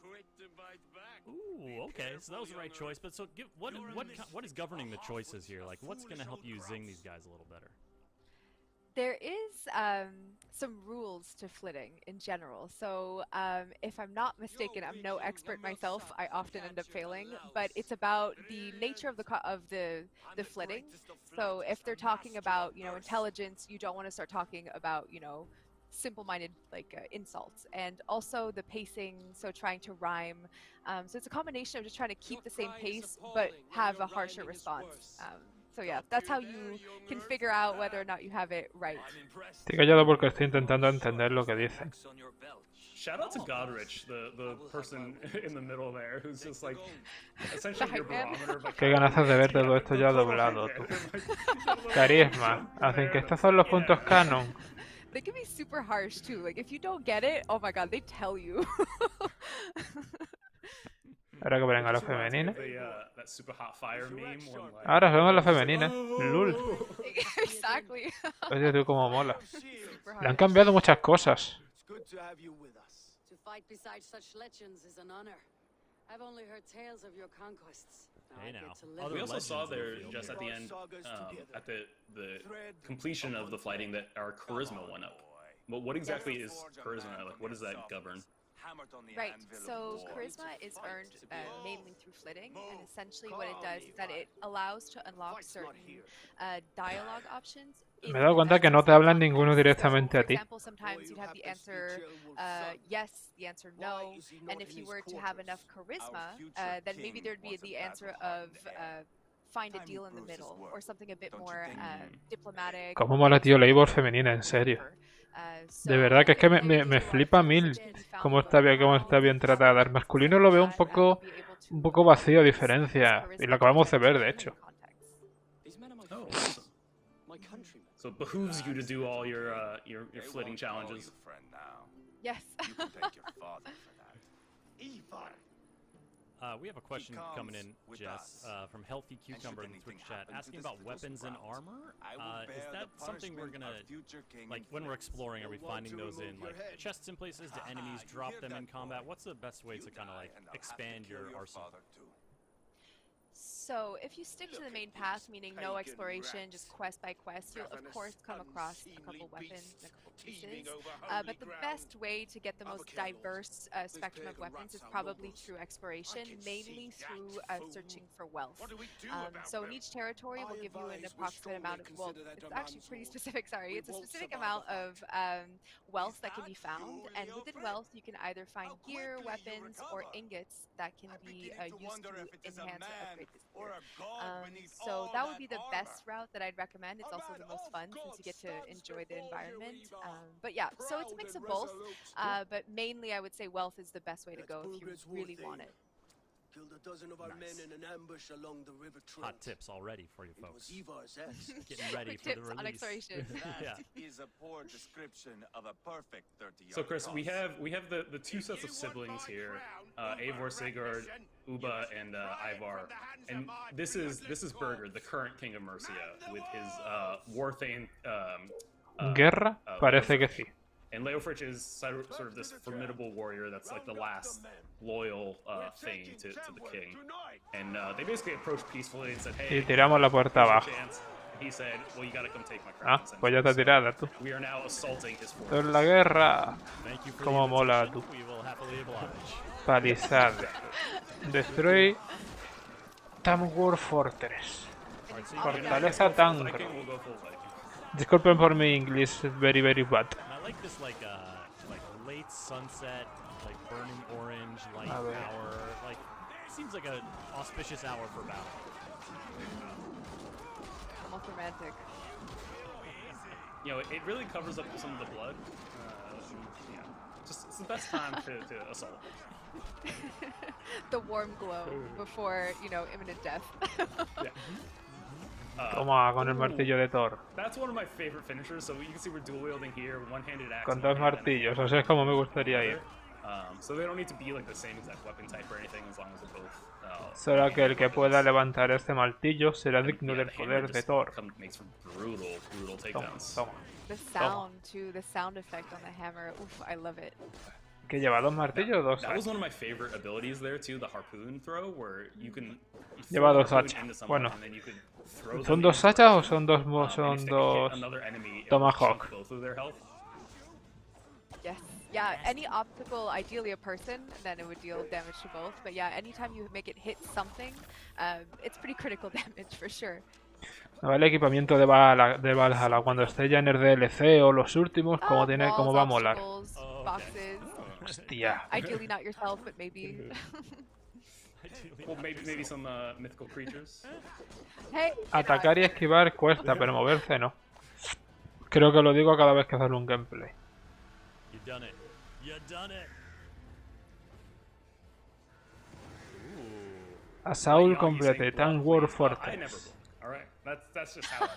Speaker 5: Quick to bite back.
Speaker 2: Ooh, okay, so that was the right choice. But so, what is governing the choices here? Like, what's going to help you zing these guys a little better?
Speaker 4: There is some rules to flitting in general. So if I'm not mistaken, I'm no expert myself. I often end up failing, but it's about the nature of the flitting. So if they're talking about intelligence, you don't want to start talking about simple-minded insults, and also the pacing, so trying to rhyme. So it's a combination of just trying to keep the same pace but have a harsher response. So yeah, that's how you can figure out whether or not you have it right.
Speaker 1: Estoy callado porque estoy intentando entender lo que dicen.
Speaker 3: Shout out to Godrich, the person in the middle there, who's just like essentially your barometer.
Speaker 1: Qué ganazas de ver todo esto ya doblado, tú. Carisma. Hacen que estos son los puntos canon.
Speaker 4: They can be super harsh too. Like if you don't get it, oh my god, they tell you.
Speaker 1: Ahora que venga la femenina.
Speaker 3: That super hot fire meme.
Speaker 1: Ahora venga la femenina. Lul.
Speaker 4: Exactly.
Speaker 1: Oye, tú cómo mola. Le han cambiado muchas cosas.
Speaker 7: To fight beside such legends is an honor. I've only heard tales of your conquests.
Speaker 2: Hey now.
Speaker 3: We also saw there just at the end, at the completion of the fighting, that our charisma went up. But what exactly is charisma? Like, what does that govern?
Speaker 4: Right, so charisma is earned mainly through flitting, and essentially what it does is that it allows to unlock certain dialogue options.
Speaker 1: Me he dado cuenta que no te hablan ninguno directamente a ti.
Speaker 4: For example, sometimes you'd have the answer yes, the answer no, and if you were to have enough charisma, then maybe there'd be the answer of find a deal in the middle, or something a bit more diplomatic.
Speaker 1: Cómo mola, tío, la Eivor femenina, en serio. De verdad que es que me flipa mil cómo está bien tratada. El masculino lo veo un poco vacío a diferencia, y lo acabamos de ver, de hecho.
Speaker 3: So it behooves you to do all your flitting challenges.
Speaker 4: Yes.
Speaker 2: We have a question coming in, Jess, from Healthy Cucumber in the Twitch chat, asking about weapons and armor. Is that something we're gonna, like, when we're exploring, are we finding those in, like, chests in places? Do enemies drop them in combat? What's the best way to kind of, like, expand your arsenal?
Speaker 4: So if you stick to the main path, meaning no exploration, just quest by quest, you'll of course come across a couple weapons and a couple pieces. But the best way to get the most diverse spectrum of weapons is probably through exploration, mainly through searching for wealth. So in each territory, we'll give you an approximate amount of, well, it's actually pretty specific, sorry. It's a specific amount of wealth that can be found, and within wealth, you can either find gear, weapons, or ingots that can be used to enhance or upgrade this gear. So that would be the best route that I'd recommend. It's also the most fun since you get to enjoy the environment. But yeah, so it's a mix of both, but mainly I would say wealth is the best way to go if you really want it.
Speaker 2: Hot tips already for you folks. Getting ready for the release.
Speaker 4: On exploration.
Speaker 2: Yeah.
Speaker 5: Is a poor description of a perfect 30-yard
Speaker 3: So Chris, we have the two sets of siblings here, Eivor, Sigurd, Uba, and Ivar, and this is Birgir, the current king of Mercia, with his Warthane.
Speaker 1: ¿Guerra? Parece que sí.
Speaker 3: And Leofrich is sort of this formidable warrior that's like the last loyal thing to the king. And they basically approached peacefully and said, hey,
Speaker 1: Y tiramos la puerta abajo.
Speaker 3: He said, well, you gotta come take my crown.
Speaker 1: Ah, pues ya está tirada tú.
Speaker 3: We are now assaulting his
Speaker 1: Esto es
Speaker 3: fortress.
Speaker 1: la guerra. Como mola tú.
Speaker 2: We will happily oblige.
Speaker 1: Palizada. Destroy Tamworth Fortress. Fortaleza Tangro. Disculpen por mi English, very very bad.
Speaker 2: And I like this like late sunset, like burning orange light
Speaker 1: A ver.
Speaker 2: hour. Like seems like an auspicious hour for battle.
Speaker 4: Almost romantic.
Speaker 3: You know, it really covers up some of the blood. Yeah, just it's the best time to assault.
Speaker 4: The warm glow before, you know, imminent death.
Speaker 3: Yeah.
Speaker 1: Toma, con el martillo de Thor.
Speaker 3: That's one of my favorite finishers. So you can see we're dual wielding here, one-handed axe.
Speaker 1: Con dos martillos, o sea, es como me gustaría ir.
Speaker 3: So they don't need to be like the same exact weapon type or anything, as long as they're both.
Speaker 1: Solo que el que pueda levantar este martillo será digno del
Speaker 3: the hammer
Speaker 1: poder de
Speaker 3: just
Speaker 1: Thor.
Speaker 3: makes for brutal
Speaker 1: Toma,
Speaker 3: takedowns.
Speaker 1: toma.
Speaker 4: The sound too, the sound effect on the hammer. Oof, I love it.
Speaker 1: ¿Que lleva dos martillos o dos?
Speaker 3: That was one of my favorite abilities there too, the harpoon throw, where you can.
Speaker 1: Lleva
Speaker 3: throw a
Speaker 1: dos
Speaker 3: harpoon
Speaker 1: hachas.
Speaker 3: into someone
Speaker 1: Bueno.
Speaker 3: and then you could throw
Speaker 1: ¿Son
Speaker 3: them
Speaker 1: dos
Speaker 3: into
Speaker 1: hachas o
Speaker 3: someone,
Speaker 1: son dos
Speaker 3: and if they hit another enemy, it will
Speaker 1: Tomahawk?
Speaker 3: chunk both of their health.
Speaker 4: Yes. Yeah, any obstacle, ideally a person, then it would deal damage to both. But yeah, anytime you make it hit something, it's pretty critical damage for sure.
Speaker 1: No, el equipamiento de Valhalla cuando esté ya en el DLC o los últimos, como
Speaker 4: Walls,
Speaker 1: va a molar.
Speaker 4: obstacles,
Speaker 2: Oh, okay.
Speaker 4: boxes.
Speaker 1: Hostia.
Speaker 4: Ideally not yourself, but maybe.
Speaker 3: Well, maybe some mythical creatures.
Speaker 4: Hey.
Speaker 1: Atacar y esquivar cuesta, pero moverse no. Creo que lo digo cada vez que hacer un gameplay.
Speaker 2: You done it. You done it. Ooh.
Speaker 1: Assault
Speaker 3: Well, you say
Speaker 1: completed,
Speaker 3: bluff,
Speaker 1: and War
Speaker 3: please. I never
Speaker 1: Fortress.
Speaker 3: bluff. All right, that's just how.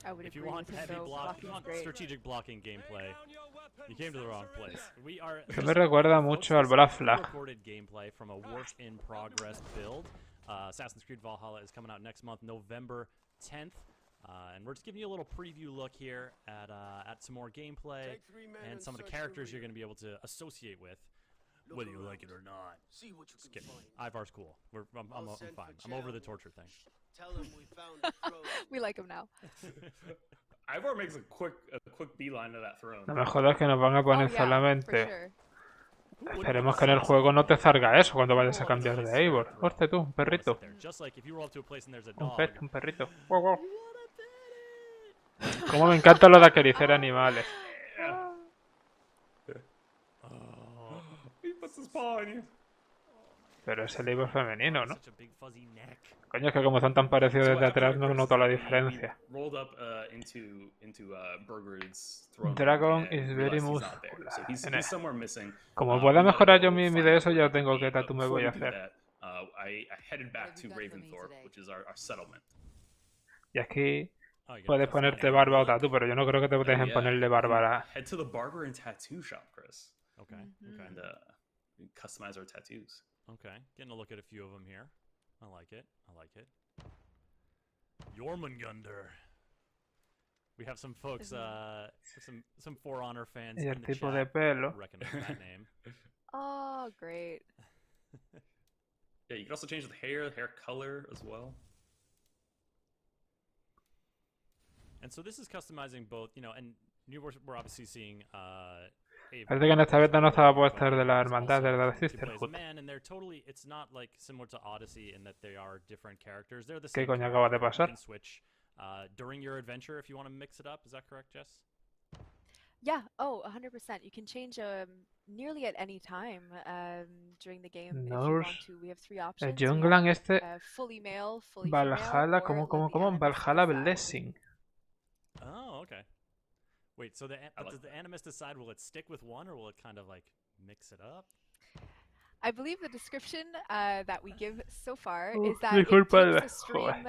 Speaker 4: I would
Speaker 2: If you
Speaker 4: agree
Speaker 2: want
Speaker 4: with him,
Speaker 2: heavy
Speaker 4: though.
Speaker 2: block,
Speaker 4: Blocking's
Speaker 2: you want
Speaker 4: great.
Speaker 2: strategic blocking gameplay, you came to the wrong place. We are.
Speaker 1: Que me recuerda mucho al Black Flag.
Speaker 2: Recorded gameplay from a work in progress build. Assassin's Creed Valhalla is coming out next month, November 10th. And we're just giving you a little preview look here at some more gameplay and some of the characters you're going to be able to associate with, whether you like it or not.
Speaker 6: See what you
Speaker 2: Just
Speaker 6: can
Speaker 2: kidding.
Speaker 6: find.
Speaker 2: Ivar's cool. I'm fine. I'm over the torture thing.
Speaker 6: Tell him we found the throne.
Speaker 4: We like him now.
Speaker 3: Ivor makes a quick beeline to that throne.
Speaker 1: No me jodas que nos van a
Speaker 4: Oh,
Speaker 1: poner
Speaker 4: yeah, for
Speaker 1: solamente.
Speaker 4: sure.
Speaker 1: Esperemos que en el juego no te salga eso cuando vayas a cambiar de Eivor. Hostia tú, un perrito.
Speaker 2: Just like if you roll up to a place and there's a
Speaker 1: Un
Speaker 2: dog.
Speaker 1: pet, un perrito. Wow, wow. Como me encanta lo de acariciar animales.
Speaker 3: He puts his paw on you.
Speaker 1: Pero es el Eivor femenino, ¿no?
Speaker 2: Such a big fuzzy neck.
Speaker 1: Coño, es que como son tan parecidos desde atrás no noto la diferencia.
Speaker 3: Rolled up into Bergrud's throne.
Speaker 1: Dragon
Speaker 3: and
Speaker 1: is very
Speaker 3: realized he's not there.
Speaker 1: muscular.
Speaker 3: So he's somewhere missing.
Speaker 1: Como pueda
Speaker 3: We
Speaker 1: mejorar
Speaker 3: gotta
Speaker 1: yo
Speaker 3: go
Speaker 1: mi
Speaker 3: find
Speaker 1: de eso, ya
Speaker 3: him.
Speaker 1: tengo que tatu me
Speaker 3: Before
Speaker 1: voy a
Speaker 3: we do
Speaker 1: hacer.
Speaker 3: that, I headed back
Speaker 7: What
Speaker 3: to
Speaker 7: have you got for me
Speaker 3: Raventhorpe,
Speaker 7: today?
Speaker 3: which is our settlement.
Speaker 1: Y aquí
Speaker 2: Oh, you gotta
Speaker 1: puedes
Speaker 2: press
Speaker 1: ponerte
Speaker 2: the
Speaker 1: barba o
Speaker 2: button.
Speaker 1: tatu, pero yo no creo que te dejen
Speaker 3: Yeah.
Speaker 1: ponerle barba.
Speaker 3: Head to the barber and tattoo shop, Chris,
Speaker 2: Okay. Okay.
Speaker 3: and we customize our tattoos.
Speaker 2: Okay. Getting a look at a few of them here. I like it. I like it. Jormungandr. We have some folks, some For Honor fans
Speaker 1: Y
Speaker 2: in
Speaker 1: el
Speaker 2: the
Speaker 1: tipo
Speaker 2: chat
Speaker 1: de pelo.
Speaker 2: recognize that name.
Speaker 4: Oh, great.
Speaker 3: Yeah, you can also change the hair color as well.
Speaker 2: And so this is customizing both, you know, and we're obviously seeing Eivor,
Speaker 1: Parece que en esta beta no estaba puesta el de la
Speaker 2: who's
Speaker 1: hermandad,
Speaker 2: also
Speaker 1: el de la
Speaker 2: who plays a
Speaker 1: Sisterhood.
Speaker 2: man, and they're totally, it's not like similar to Odyssey in that they are different characters. They're the
Speaker 1: ¿Qué
Speaker 2: same.
Speaker 1: coño acaba de
Speaker 2: character. You
Speaker 1: pasar?
Speaker 2: can switch during your adventure if you want to mix it up. Is that correct, Jess?
Speaker 4: Yeah, oh, 100%. You can change nearly at any time during the game if you want
Speaker 1: Nurse.
Speaker 4: to. We have three
Speaker 1: El
Speaker 4: options. We
Speaker 1: Junglan
Speaker 4: have,
Speaker 1: este.
Speaker 4: fully male, fully
Speaker 1: Valhalla,
Speaker 4: female,
Speaker 1: ¿cómo? Valhalla Blessing.
Speaker 2: Oh, okay. Wait, so
Speaker 3: like
Speaker 2: does the animus decide, will it stick with one, or will it kind of like mix it up?
Speaker 4: I believe the description that we give so far
Speaker 1: Oh,
Speaker 4: is that it
Speaker 1: disculpadme,
Speaker 4: takes the stream,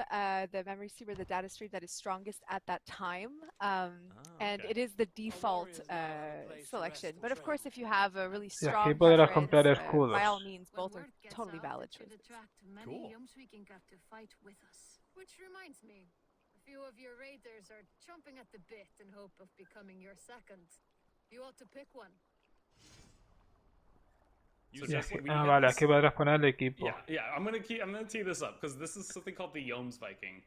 Speaker 4: the memory stream or the data stream that is strongest at that time, and
Speaker 2: okay.
Speaker 4: it is the default selection. But of course, if you have a really
Speaker 1: Y
Speaker 4: strong
Speaker 1: aquí podrás
Speaker 4: preference,
Speaker 1: comprar
Speaker 4: by all
Speaker 1: escudos.
Speaker 4: means, both are totally valid choices.
Speaker 2: Cool.
Speaker 7: Which reminds me, a few of your raiders are chomping at the bit in hope of becoming your second. You ought to pick one.
Speaker 3: So
Speaker 1: Y
Speaker 3: Jess,
Speaker 1: aquí-
Speaker 3: we
Speaker 1: ah,
Speaker 3: have
Speaker 1: vale,
Speaker 3: this-
Speaker 1: aquí podrás poner el equipo.
Speaker 3: Yeah, I'm gonna tee this up because this is something called the Yomes Viking,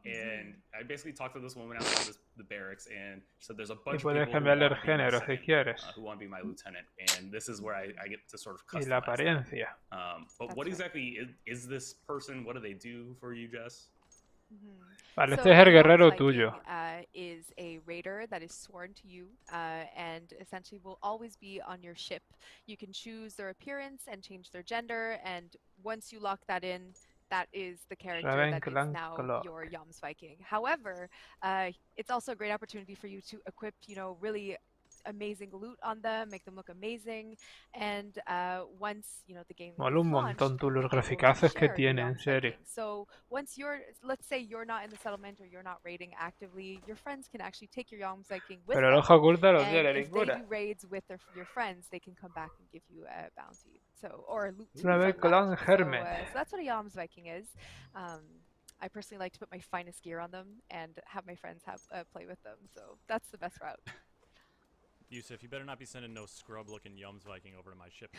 Speaker 3: and I basically talked to this woman outside the barracks, and she said there's a
Speaker 1: Y
Speaker 3: bunch of
Speaker 1: puedes
Speaker 3: people who
Speaker 1: cambiarle el
Speaker 3: want to be my
Speaker 1: género si
Speaker 3: second,
Speaker 1: quieres.
Speaker 3: who want to be my lieutenant, and this is where I get to sort of
Speaker 1: Y
Speaker 3: customize
Speaker 1: la
Speaker 3: them.
Speaker 1: apariencia.
Speaker 3: But
Speaker 4: That's
Speaker 3: what
Speaker 4: right.
Speaker 3: exactly is this person? What do they do for you, Jess?
Speaker 1: Vale,
Speaker 4: So
Speaker 1: este es el
Speaker 4: a
Speaker 1: guerrero
Speaker 4: Yalm's
Speaker 1: tuyo.
Speaker 4: Viking is a raider that is sworn to you and essentially will always be on your ship. You can choose their appearance and change their gender, and once you lock that in, that is the character that is now your Yalm's Viking. However, it's also a great opportunity for you to equip, really amazing loot on them, make them look amazing, and once the game
Speaker 1: Mola un
Speaker 4: is
Speaker 1: montón
Speaker 4: launched,
Speaker 1: tú los
Speaker 4: you'll be able to
Speaker 1: graficazos que
Speaker 4: share your
Speaker 1: tiene, en
Speaker 4: Yalm's
Speaker 1: serio.
Speaker 4: Viking. So once let's say you're not in the settlement or you're not raiding actively, your friends can actually take your Yalm's Viking with
Speaker 1: Pero el
Speaker 4: them,
Speaker 1: ojo oculta lo
Speaker 4: and
Speaker 1: tiene
Speaker 4: if they
Speaker 1: ninguna.
Speaker 4: do raids with your friends, they can come back and give you a bounty, or a loot
Speaker 1: Una vez
Speaker 4: from
Speaker 1: Clan
Speaker 4: that.
Speaker 1: Hermit.
Speaker 4: So that's what a Yalm's Viking is. I personally like to put my finest gear on them and have my friends play with them, so that's the best route.
Speaker 2: Yusuf, you better not be sending no scrub-looking Yums Viking over to my ship.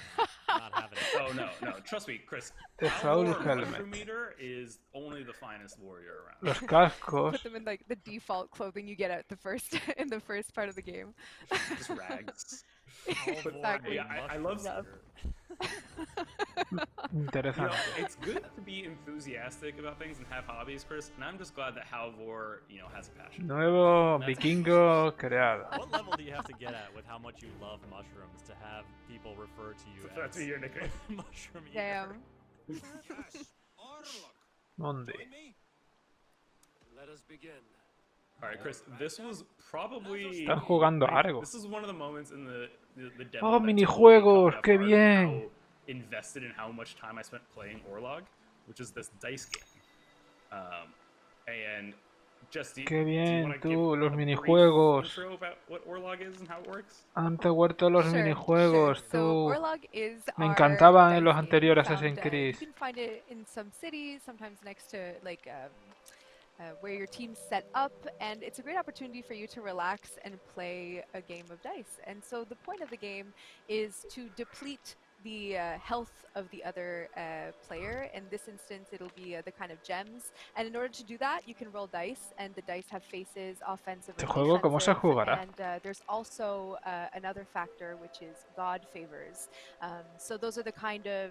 Speaker 2: I'm not having it.
Speaker 3: Oh no, trust me, Chris.
Speaker 1: The Soul
Speaker 3: Our
Speaker 1: Helmet.
Speaker 3: mushroom meter is only the finest warrior around.
Speaker 1: Los cascos.
Speaker 4: Put them in like the default clothing you get at the first in the first part of the game.
Speaker 3: Just rags.
Speaker 4: Exactly.
Speaker 3: Yeah, I love.
Speaker 1: Interesante.
Speaker 3: It's good to be enthusiastic about things and have hobbies, Chris. And I'm just glad that Halvor, has a passion.
Speaker 1: Nuevo vikingo creado.
Speaker 2: What level do you have to get at with how much you love mushrooms to have people refer to you
Speaker 3: That's
Speaker 2: as
Speaker 3: your nickname.
Speaker 2: mushroom eater?
Speaker 4: Damn.
Speaker 1: Monday.
Speaker 6: Let us begin.
Speaker 3: All right, Chris. This was probably.
Speaker 1: Están jugando algo.
Speaker 3: This is one of the moments in the demo.
Speaker 1: Oh,
Speaker 3: that
Speaker 1: minijuegos,
Speaker 3: totally
Speaker 1: qué
Speaker 3: caught me off guard,
Speaker 1: bien.
Speaker 3: how invested in how much time I spent playing Orlog, which is this dice game. And just
Speaker 1: Qué
Speaker 3: do you
Speaker 1: bien,
Speaker 3: wanna
Speaker 1: tú,
Speaker 3: give
Speaker 1: los
Speaker 3: a brief
Speaker 1: minijuegos.
Speaker 3: intro about what Orlog is and how it works?
Speaker 1: Antes vuelto los minijuegos,
Speaker 4: So
Speaker 1: tú.
Speaker 4: Orlog is
Speaker 1: Me
Speaker 4: our
Speaker 1: encantaban en
Speaker 4: dice
Speaker 1: los
Speaker 4: game
Speaker 1: anteriores
Speaker 4: found,
Speaker 1: Assassin's Creed.
Speaker 4: you can find it in some cities, sometimes next to like where your team's set up, and it's a great opportunity for you to relax and play a game of dice. And so the point of the game is to deplete the health of the other player. In this instance, it'll be the kind of gems. And in order to do that, you can roll dice, and the dice have faces, offensive or
Speaker 1: ¿Este juego cómo se
Speaker 4: defensive.
Speaker 1: jugará?
Speaker 4: And there's also another factor, which is God favors. So those are the kind of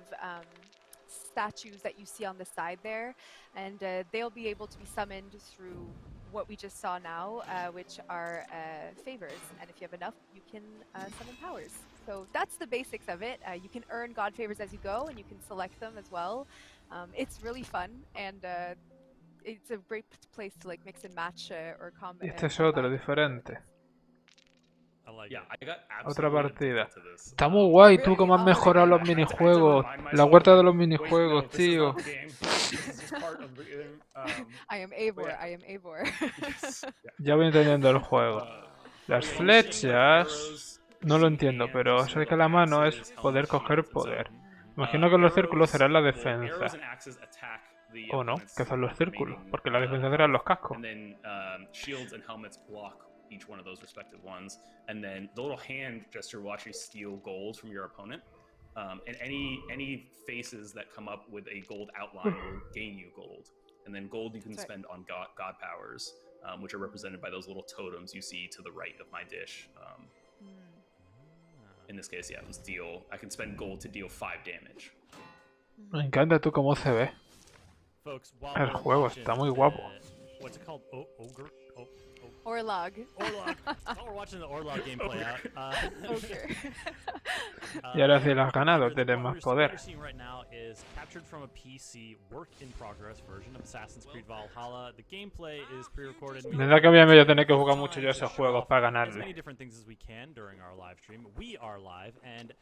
Speaker 4: statues that you see on the side there, and they'll be able to be summoned through what we just saw now, which are favors, and if you have enough, you can summon powers. So that's the basics of it. You can earn God favors as you go, and you can select them as well. It's really fun, and it's a great place to like mix and match or combat.
Speaker 1: Y este es otro, diferente.
Speaker 2: I like
Speaker 3: Yeah,
Speaker 2: it.
Speaker 3: I got
Speaker 1: Otra
Speaker 3: absolutely
Speaker 1: partida.
Speaker 3: addicted to this.
Speaker 1: Está muy guay, tú,
Speaker 4: Really?
Speaker 1: cómo has
Speaker 4: Oh,
Speaker 1: mejorado los
Speaker 3: I had to
Speaker 1: minijuegos.
Speaker 3: remind
Speaker 1: La
Speaker 3: myself,
Speaker 1: vuelta de los
Speaker 3: wait,
Speaker 1: minijuegos,
Speaker 3: no, this is
Speaker 1: tío.
Speaker 3: not the game. This is just part of the game.
Speaker 4: I am Eivor.
Speaker 3: yeah.
Speaker 4: I am Eivor.
Speaker 3: Yes.
Speaker 1: Ya voy entendiendo el juego. Las flechas no lo entiendo, pero sé que la mano es poder coger poder. Imagino que los círculos serán la defensa. O no, que son los círculos, porque la defensa serán los cascos.
Speaker 3: And then shields and helmets block each one of those respective ones. And then the little hand gesture will actually steal gold from your opponent. And any faces that come up with a gold outline will gain you gold. And then gold you can spend on god powers, which are represented by those little totems you see to the right of my dish. In this case, yeah, it was deal. I can spend gold to deal 5 damage.
Speaker 1: Me encanta tú cómo se ve.
Speaker 2: Folks, while
Speaker 1: El
Speaker 2: we're
Speaker 1: juego
Speaker 2: watching
Speaker 1: está muy
Speaker 2: the-
Speaker 1: guapo.
Speaker 2: What's it called? Ogre?
Speaker 4: Orlog.
Speaker 2: Orlog. While we're watching the Orlog game play out.
Speaker 4: Ogre.
Speaker 1: Y ahora si lo has ganado,
Speaker 2: the
Speaker 1: tienes
Speaker 2: what
Speaker 1: más
Speaker 2: you're
Speaker 1: poder.
Speaker 2: seeing right now is captured from a PC work-in-progress version of Assassin's Creed Valhalla. The gameplay is pre-recorded.
Speaker 1: Me da que voy a tener que jugar mucho yo esos juegos para
Speaker 2: As many
Speaker 1: ganarle.
Speaker 2: different things as we can during our live stream. We are live and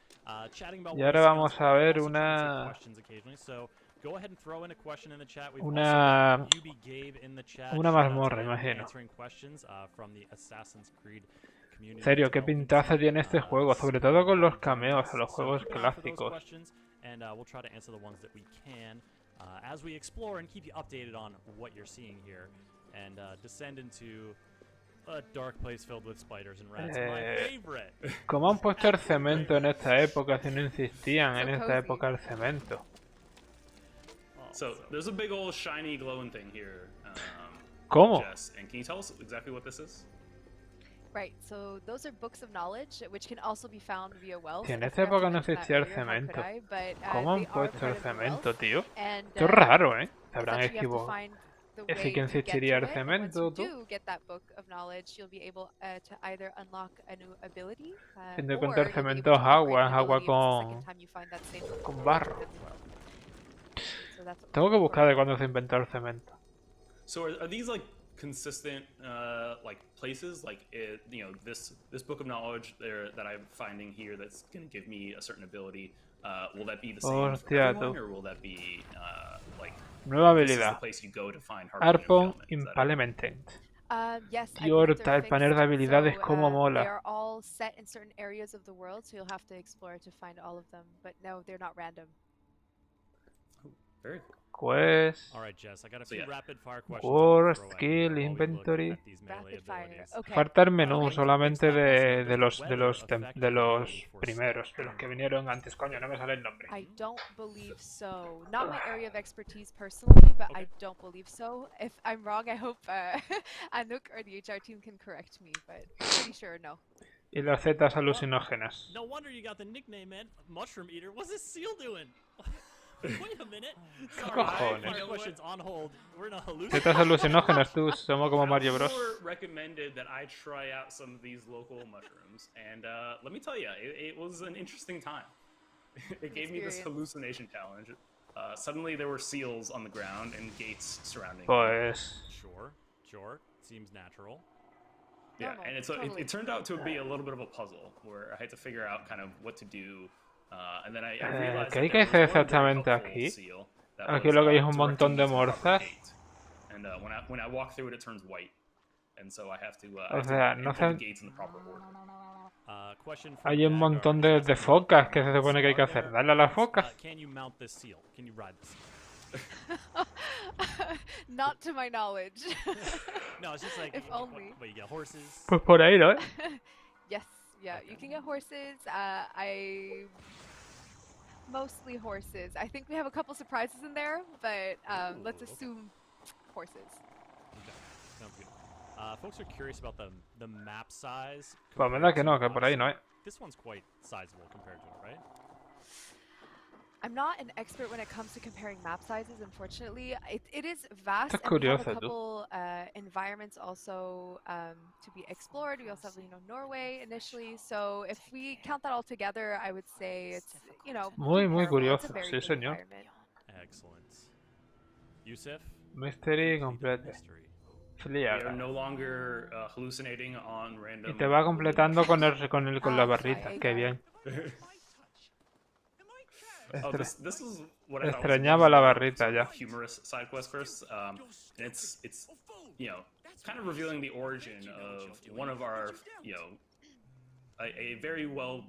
Speaker 2: chatting about
Speaker 1: Y
Speaker 2: what
Speaker 1: ahora
Speaker 2: we see on
Speaker 1: vamos
Speaker 2: screen.
Speaker 1: a ver
Speaker 2: Also trying to take
Speaker 1: una-
Speaker 2: questions occasionally, so go ahead and throw in a question in the chat. We've
Speaker 1: Una-
Speaker 2: also got UB Gabe in the chat.
Speaker 1: una
Speaker 2: Shout out to
Speaker 1: mazmorra,
Speaker 2: him
Speaker 1: imagino.
Speaker 2: answering questions from the Assassin's Creed community.
Speaker 1: En serio, qué
Speaker 2: development
Speaker 1: pintaza
Speaker 2: team.
Speaker 1: tiene este juego, sobre todo con los cameos a los juegos
Speaker 2: So keep an eye for those
Speaker 1: clásicos.
Speaker 2: questions, and we'll try to answer the ones that we can as we explore and keep you updated on what you're seeing here and descend into a dark place filled with spiders and rats. My favorite.
Speaker 1: ¿Cómo han puesto el cemento en esta época si no insistían en
Speaker 4: So
Speaker 1: esta
Speaker 4: cozy.
Speaker 1: época el cemento?
Speaker 3: So there's a big old shiny glowing thing here.
Speaker 1: ¿Cómo?
Speaker 3: Jess, and can you tell us exactly what this is?
Speaker 4: Right, so those are books of knowledge, which can also be found via wealth.
Speaker 1: Si en
Speaker 4: I
Speaker 1: esta
Speaker 4: forgot to
Speaker 1: época no
Speaker 4: mention that
Speaker 1: existía el
Speaker 4: earlier, how could
Speaker 1: cemento.
Speaker 4: I? But,
Speaker 1: ¿Cómo han
Speaker 4: they are
Speaker 1: puesto
Speaker 4: part
Speaker 1: el
Speaker 4: of the
Speaker 1: cemento,
Speaker 4: wealth,
Speaker 1: tío?
Speaker 4: and,
Speaker 1: Esto es raro, ¿eh? Se habrán
Speaker 4: essentially you have to
Speaker 1: equivocado.
Speaker 4: find the way
Speaker 1: Así que
Speaker 4: you get
Speaker 1: insistiría
Speaker 4: to
Speaker 1: el
Speaker 4: it. And once you
Speaker 1: cemento, tú.
Speaker 4: do get that book of knowledge, you'll be able to either unlock a new ability,
Speaker 1: Teniendo en
Speaker 4: or
Speaker 1: cuenta el
Speaker 4: you'll be
Speaker 1: cemento
Speaker 4: able
Speaker 1: es
Speaker 4: to upgrade an
Speaker 1: agua
Speaker 4: ability if it's the second time you find that same book
Speaker 1: con
Speaker 4: of
Speaker 1: barro.
Speaker 4: knowledge within the world. So that's what
Speaker 1: Tengo
Speaker 4: we're
Speaker 1: que
Speaker 4: looking
Speaker 1: buscar
Speaker 4: for.
Speaker 1: de cuándo se inventó el cemento.
Speaker 3: So are these like consistent like places? Like you know, this book of knowledge there that I'm finding here that's going to give me a certain ability. Will that be the same for
Speaker 1: Hostia,
Speaker 3: everyone,
Speaker 1: tú.
Speaker 3: or will that be like
Speaker 1: Nueva
Speaker 3: this is the
Speaker 1: habilidad.
Speaker 3: place you go to find Harpoon
Speaker 1: Harpon
Speaker 3: Impalement? Is that it?
Speaker 1: Impalemented.
Speaker 4: Yes, I
Speaker 1: Tío,
Speaker 4: believe they're
Speaker 1: el panel de
Speaker 4: fixed,
Speaker 1: habilidades
Speaker 4: so
Speaker 1: como
Speaker 4: they
Speaker 1: mola.
Speaker 4: are all set in certain areas of the world, so you'll have to explore to find all of them. But no, they're not random.
Speaker 3: Very cool.
Speaker 1: Quest,
Speaker 2: All right, Jess, I got a
Speaker 3: So,
Speaker 2: few
Speaker 3: yeah.
Speaker 2: rapid fire questions.
Speaker 1: War,
Speaker 2: I'm gonna throw at you
Speaker 1: skill,
Speaker 2: while we look
Speaker 1: inventory.
Speaker 2: at these melee
Speaker 4: Rapid fire.
Speaker 2: abilities.
Speaker 4: Okay.
Speaker 1: Falta el menú
Speaker 4: Okay.
Speaker 1: solamente
Speaker 2: First up, let's see,
Speaker 1: de
Speaker 2: does
Speaker 1: los
Speaker 2: weather affect
Speaker 1: de
Speaker 2: the
Speaker 1: los
Speaker 2: need for
Speaker 1: primeros, de los
Speaker 2: stealth
Speaker 1: que
Speaker 2: armor?
Speaker 1: vinieron antes. Coño, no me sale el nombre.
Speaker 4: I don't believe so. Not my area of expertise personally, but I
Speaker 2: Okay.
Speaker 4: don't believe so. If I'm wrong, I hope Anouk or the HR team can correct me, but I'm pretty sure no.
Speaker 1: Y las zetas alucinógenas.
Speaker 2: No wonder you got the nickname, man. Mushroom Eater. What's this seal doing? Wait a minute. Sorry,
Speaker 1: cojones?
Speaker 2: fire
Speaker 3: You know
Speaker 2: questions on hold. We're in a
Speaker 1: Zetas alucinógenas, tú. Somos como Mario Bros.
Speaker 3: Outdoor recommended that I try out some of these local mushrooms, and let me tell you, it was an interesting time. It gave me this
Speaker 4: Experience.
Speaker 3: hallucination challenge. Suddenly there were seals on the ground and gates surrounding me.
Speaker 1: Pues...
Speaker 2: Sure. Seems natural.
Speaker 3: Yeah,
Speaker 4: Normal,
Speaker 3: and
Speaker 4: totally.
Speaker 3: it turned out to be a little bit of a puzzle where I had to figure out kind of what to do. And then I realized
Speaker 1: ¿qué hay
Speaker 3: that
Speaker 1: que
Speaker 3: there
Speaker 1: hacer
Speaker 3: was one very
Speaker 1: exactamente
Speaker 3: helpful
Speaker 1: aquí?
Speaker 3: seal that
Speaker 1: Aquí
Speaker 3: was,
Speaker 1: lo que hay es un
Speaker 3: directing
Speaker 1: montón
Speaker 3: me
Speaker 1: de
Speaker 3: to the proper
Speaker 1: morsas.
Speaker 3: gate. And when I walk through it, it turns white. And so I have to,
Speaker 1: O sea, no
Speaker 3: enter the
Speaker 1: sé...
Speaker 3: gates in the proper order.
Speaker 2: Question from
Speaker 1: Hay un
Speaker 2: Dagar.
Speaker 1: montón
Speaker 2: He's
Speaker 1: de
Speaker 2: asking,
Speaker 1: focas que se
Speaker 2: what
Speaker 1: supone que hay que
Speaker 2: are
Speaker 1: hacer.
Speaker 2: there-
Speaker 1: Dale a las
Speaker 2: yes,
Speaker 1: focas.
Speaker 2: Can you mount this seal? Can you ride this seal?
Speaker 4: Not to my knowledge.
Speaker 2: No, it's just like
Speaker 4: If only.
Speaker 2: But you get horses.
Speaker 1: Pues por ahí, ¿no?
Speaker 4: Yes, yeah, you can get horses. Mostly horses. I think we have a couple surprises in there, but let's
Speaker 2: Ooh, okay.
Speaker 4: assume horses.
Speaker 2: Okay, sounds good. Folks are curious about the map size.
Speaker 1: Pues me da que no, que por ahí no, ¿eh?
Speaker 2: This one's quite sizable compared to it, right?
Speaker 4: I'm not an expert when it comes to comparing map sizes, unfortunately. It is vast,
Speaker 1: Estás
Speaker 4: and we have
Speaker 1: curiosa,
Speaker 4: a
Speaker 1: tú.
Speaker 4: couple environments also to be explored. We also have, Norway initially. So if we count that all together, I would say it's,
Speaker 1: Muy, muy
Speaker 4: comparable. It's a
Speaker 1: curioso,
Speaker 4: very
Speaker 1: sí,
Speaker 4: big
Speaker 1: señor.
Speaker 4: environment.
Speaker 2: Excellent. Yusuf?
Speaker 1: Mystery
Speaker 2: Completed
Speaker 1: complete.
Speaker 2: mystery.
Speaker 3: We are
Speaker 1: Fliaga.
Speaker 3: no longer hallucinating on
Speaker 1: Y
Speaker 3: random.
Speaker 1: te va completando con la
Speaker 4: Ah,
Speaker 1: barrita.
Speaker 4: fly,
Speaker 1: Qué
Speaker 4: yeah.
Speaker 1: bien.
Speaker 3: Oh, this is what I thought was
Speaker 1: Extrañaba la
Speaker 3: the
Speaker 1: barrita
Speaker 3: sort
Speaker 1: ya.
Speaker 3: of humorous side quest first. And it's kind of revealing the origin of one of our a very well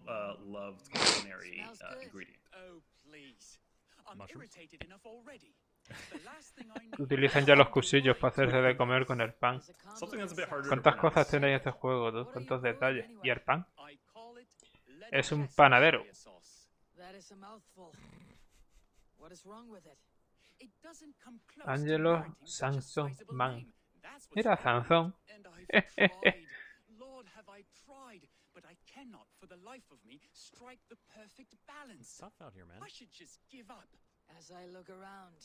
Speaker 3: loved culinary
Speaker 7: Smells good.
Speaker 3: ingredient.
Speaker 5: Oh, please. I'm
Speaker 2: Mushrooms?
Speaker 5: irritated enough already. The last thing I need
Speaker 1: Utilizan ya los cuchillos para hacerse de comer con el pan.
Speaker 3: Something that's a bit harder to
Speaker 1: ¿Cuántas
Speaker 3: pronounce.
Speaker 1: cosas tiene este juego, tú? ¿Cuántos detalles? ¿Y el pan?
Speaker 5: I call it
Speaker 1: Es un
Speaker 5: lettuce
Speaker 1: panadero.
Speaker 5: soya sauce.
Speaker 6: That is a mouthful. What is wrong with it?
Speaker 5: It doesn't come close to
Speaker 1: Angelo
Speaker 5: meriting such a
Speaker 1: Samson
Speaker 5: sizable
Speaker 1: Man.
Speaker 5: name. That's what's
Speaker 1: Mira,
Speaker 5: wrong.
Speaker 1: Sansón.
Speaker 5: And I've tried. Lord, have I tried, but I cannot for the life of me strike the perfect
Speaker 2: It's
Speaker 5: balance.
Speaker 2: tough out here, man.
Speaker 5: I should just give up.
Speaker 6: As I look around,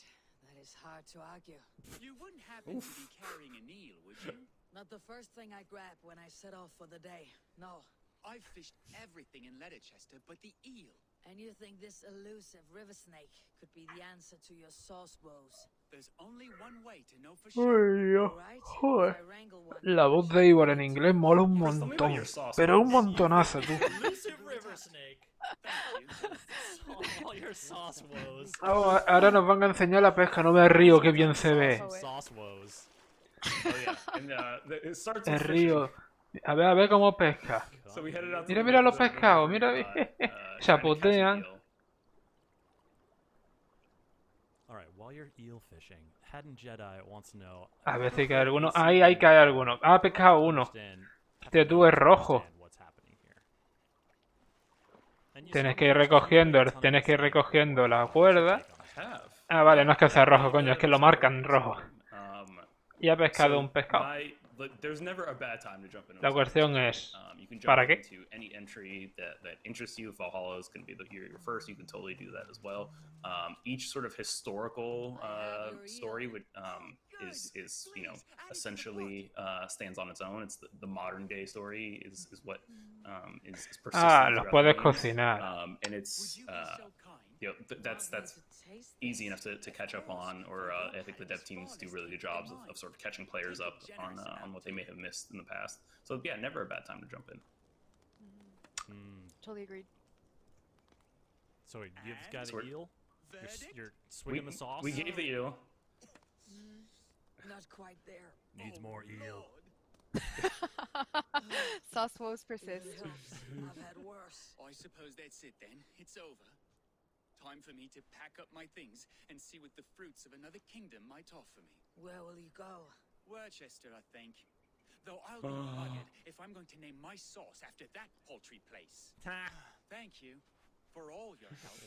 Speaker 6: that is hard to argue.
Speaker 5: You wouldn't happen to be carrying an eel, would you?
Speaker 6: Not the first thing I grab when I set off for the day. No.
Speaker 5: I've fished everything in Leicester but the eel.
Speaker 6: And you think this elusive river snake could be the answer to your sauce woes?
Speaker 5: There's only one way to know for sure.
Speaker 1: Uy, Dios.
Speaker 6: Alright?
Speaker 1: Joder.
Speaker 6: If I wrangle one,
Speaker 1: La voz de Ivor en inglés mola un
Speaker 3: First, tell me about
Speaker 1: montón.
Speaker 3: your sauce,
Speaker 1: Pero un
Speaker 3: please.
Speaker 1: montonazo, tú.
Speaker 2: Elusive river snake. All your sauce woes.
Speaker 1: Ahora nos van a enseñar la pesca. No me río, qué bien se ve.
Speaker 2: Sauce woes.
Speaker 3: Oh yeah, and it starts
Speaker 1: El
Speaker 3: with
Speaker 1: río. A ver cómo pesca.
Speaker 3: fishing. So we headed out to
Speaker 1: Mira los
Speaker 3: the
Speaker 1: pescados,
Speaker 3: river,
Speaker 1: mira.
Speaker 3: trying to catch an
Speaker 1: Chapotean.
Speaker 3: eel.
Speaker 2: Alright, while you're eel fishing, Hadden Jedi wants to know.
Speaker 1: A ver si cae alguno. Ahí cae alguno. Ah, ha pescado uno. Hostia, tú, es rojo. Tienes que ir recogiendo la cuerda.
Speaker 3: I have.
Speaker 1: Ah, vale, no es que sea rojo, coño, es que lo marcan rojo. Y ha pescado
Speaker 3: So
Speaker 1: un pescado.
Speaker 3: the there's never a bad time to jump into.
Speaker 1: La cuestión es,
Speaker 3: you can jump
Speaker 1: ¿para qué?
Speaker 3: into any entry that interests you. If Valhalla is going to be your first, you can totally do that as well. Each sort of historical story would is essentially stands on its own. It's the modern day story is what is persistent.
Speaker 1: los puedes cocinar.
Speaker 3: And it's that's easy enough to catch up on, or I think the dev teams do really good jobs of sort of catching players up on what they may have missed in the past. So yeah, never a bad time to jump in.
Speaker 4: Totally agreed.
Speaker 2: So you've got an eel? You're swinging the sauce?
Speaker 3: We gave the eel.
Speaker 6: Not quite there.
Speaker 2: Needs more eel.
Speaker 4: Sauce woes persist.
Speaker 6: I've had worse.
Speaker 5: I suppose that's it then. It's over. Time for me to pack up my things and see what the fruits of another kingdom might offer me.
Speaker 6: Where will you go?
Speaker 5: Worcester, I think. Though I'll be buggered if I'm going to name my sauce after that paltry place. Thank you for all your help.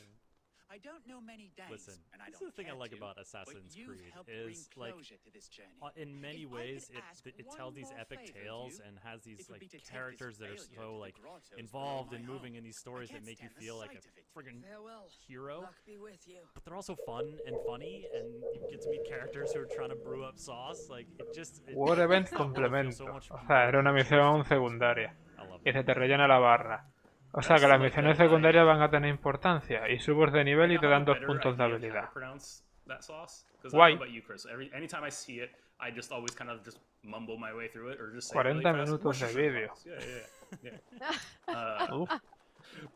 Speaker 5: I don't know many days,
Speaker 2: Listen,
Speaker 5: and I
Speaker 2: this
Speaker 5: don't
Speaker 2: is the thing I
Speaker 5: care
Speaker 2: like
Speaker 5: to,
Speaker 2: about
Speaker 5: but
Speaker 2: Assassin's
Speaker 5: you've
Speaker 2: Creed
Speaker 5: helped
Speaker 2: is
Speaker 5: bring
Speaker 2: like
Speaker 5: closure to this journey.
Speaker 2: in many
Speaker 5: If I
Speaker 2: ways
Speaker 5: could ask
Speaker 2: it
Speaker 5: one
Speaker 2: tells these
Speaker 5: more
Speaker 2: epic
Speaker 5: favor of
Speaker 2: tales
Speaker 5: you,
Speaker 2: and has these
Speaker 5: it would
Speaker 2: like
Speaker 5: be to take
Speaker 2: characters
Speaker 5: this
Speaker 2: that are
Speaker 5: failure
Speaker 2: so
Speaker 5: to
Speaker 2: like
Speaker 5: the grottos
Speaker 2: involved
Speaker 5: below
Speaker 2: and
Speaker 5: my
Speaker 2: moving
Speaker 5: home.
Speaker 2: in these stories that
Speaker 5: can't
Speaker 2: make you
Speaker 5: stand the
Speaker 2: feel like a
Speaker 5: sight of it.
Speaker 2: friggin'
Speaker 6: Farewell.
Speaker 2: hero,
Speaker 6: Luck be with you.
Speaker 2: but they're also fun and funny, and you get to meet characters who are trying to brew up sauce. Like it just
Speaker 1: War Event
Speaker 2: makes that world feel
Speaker 1: complemento.
Speaker 2: so much
Speaker 1: O sea, era una
Speaker 2: more
Speaker 1: misión
Speaker 2: interesting.
Speaker 1: secundaria.
Speaker 2: I love
Speaker 1: Y se
Speaker 2: that.
Speaker 1: te rellena la barra. O sea que las misiones secundarias van a tener importancia. Y subes de nivel y te dan 2 puntos de habilidad.
Speaker 3: That sauce, because I
Speaker 1: Guay.
Speaker 3: don't know about you, Chris. Anytime I see it, I just always kind of just mumble my way through it, or just say
Speaker 1: 40
Speaker 3: really fast,
Speaker 1: minutos de
Speaker 3: Worcestershire
Speaker 1: vídeo.
Speaker 3: sauce. Yeah.
Speaker 1: Uf.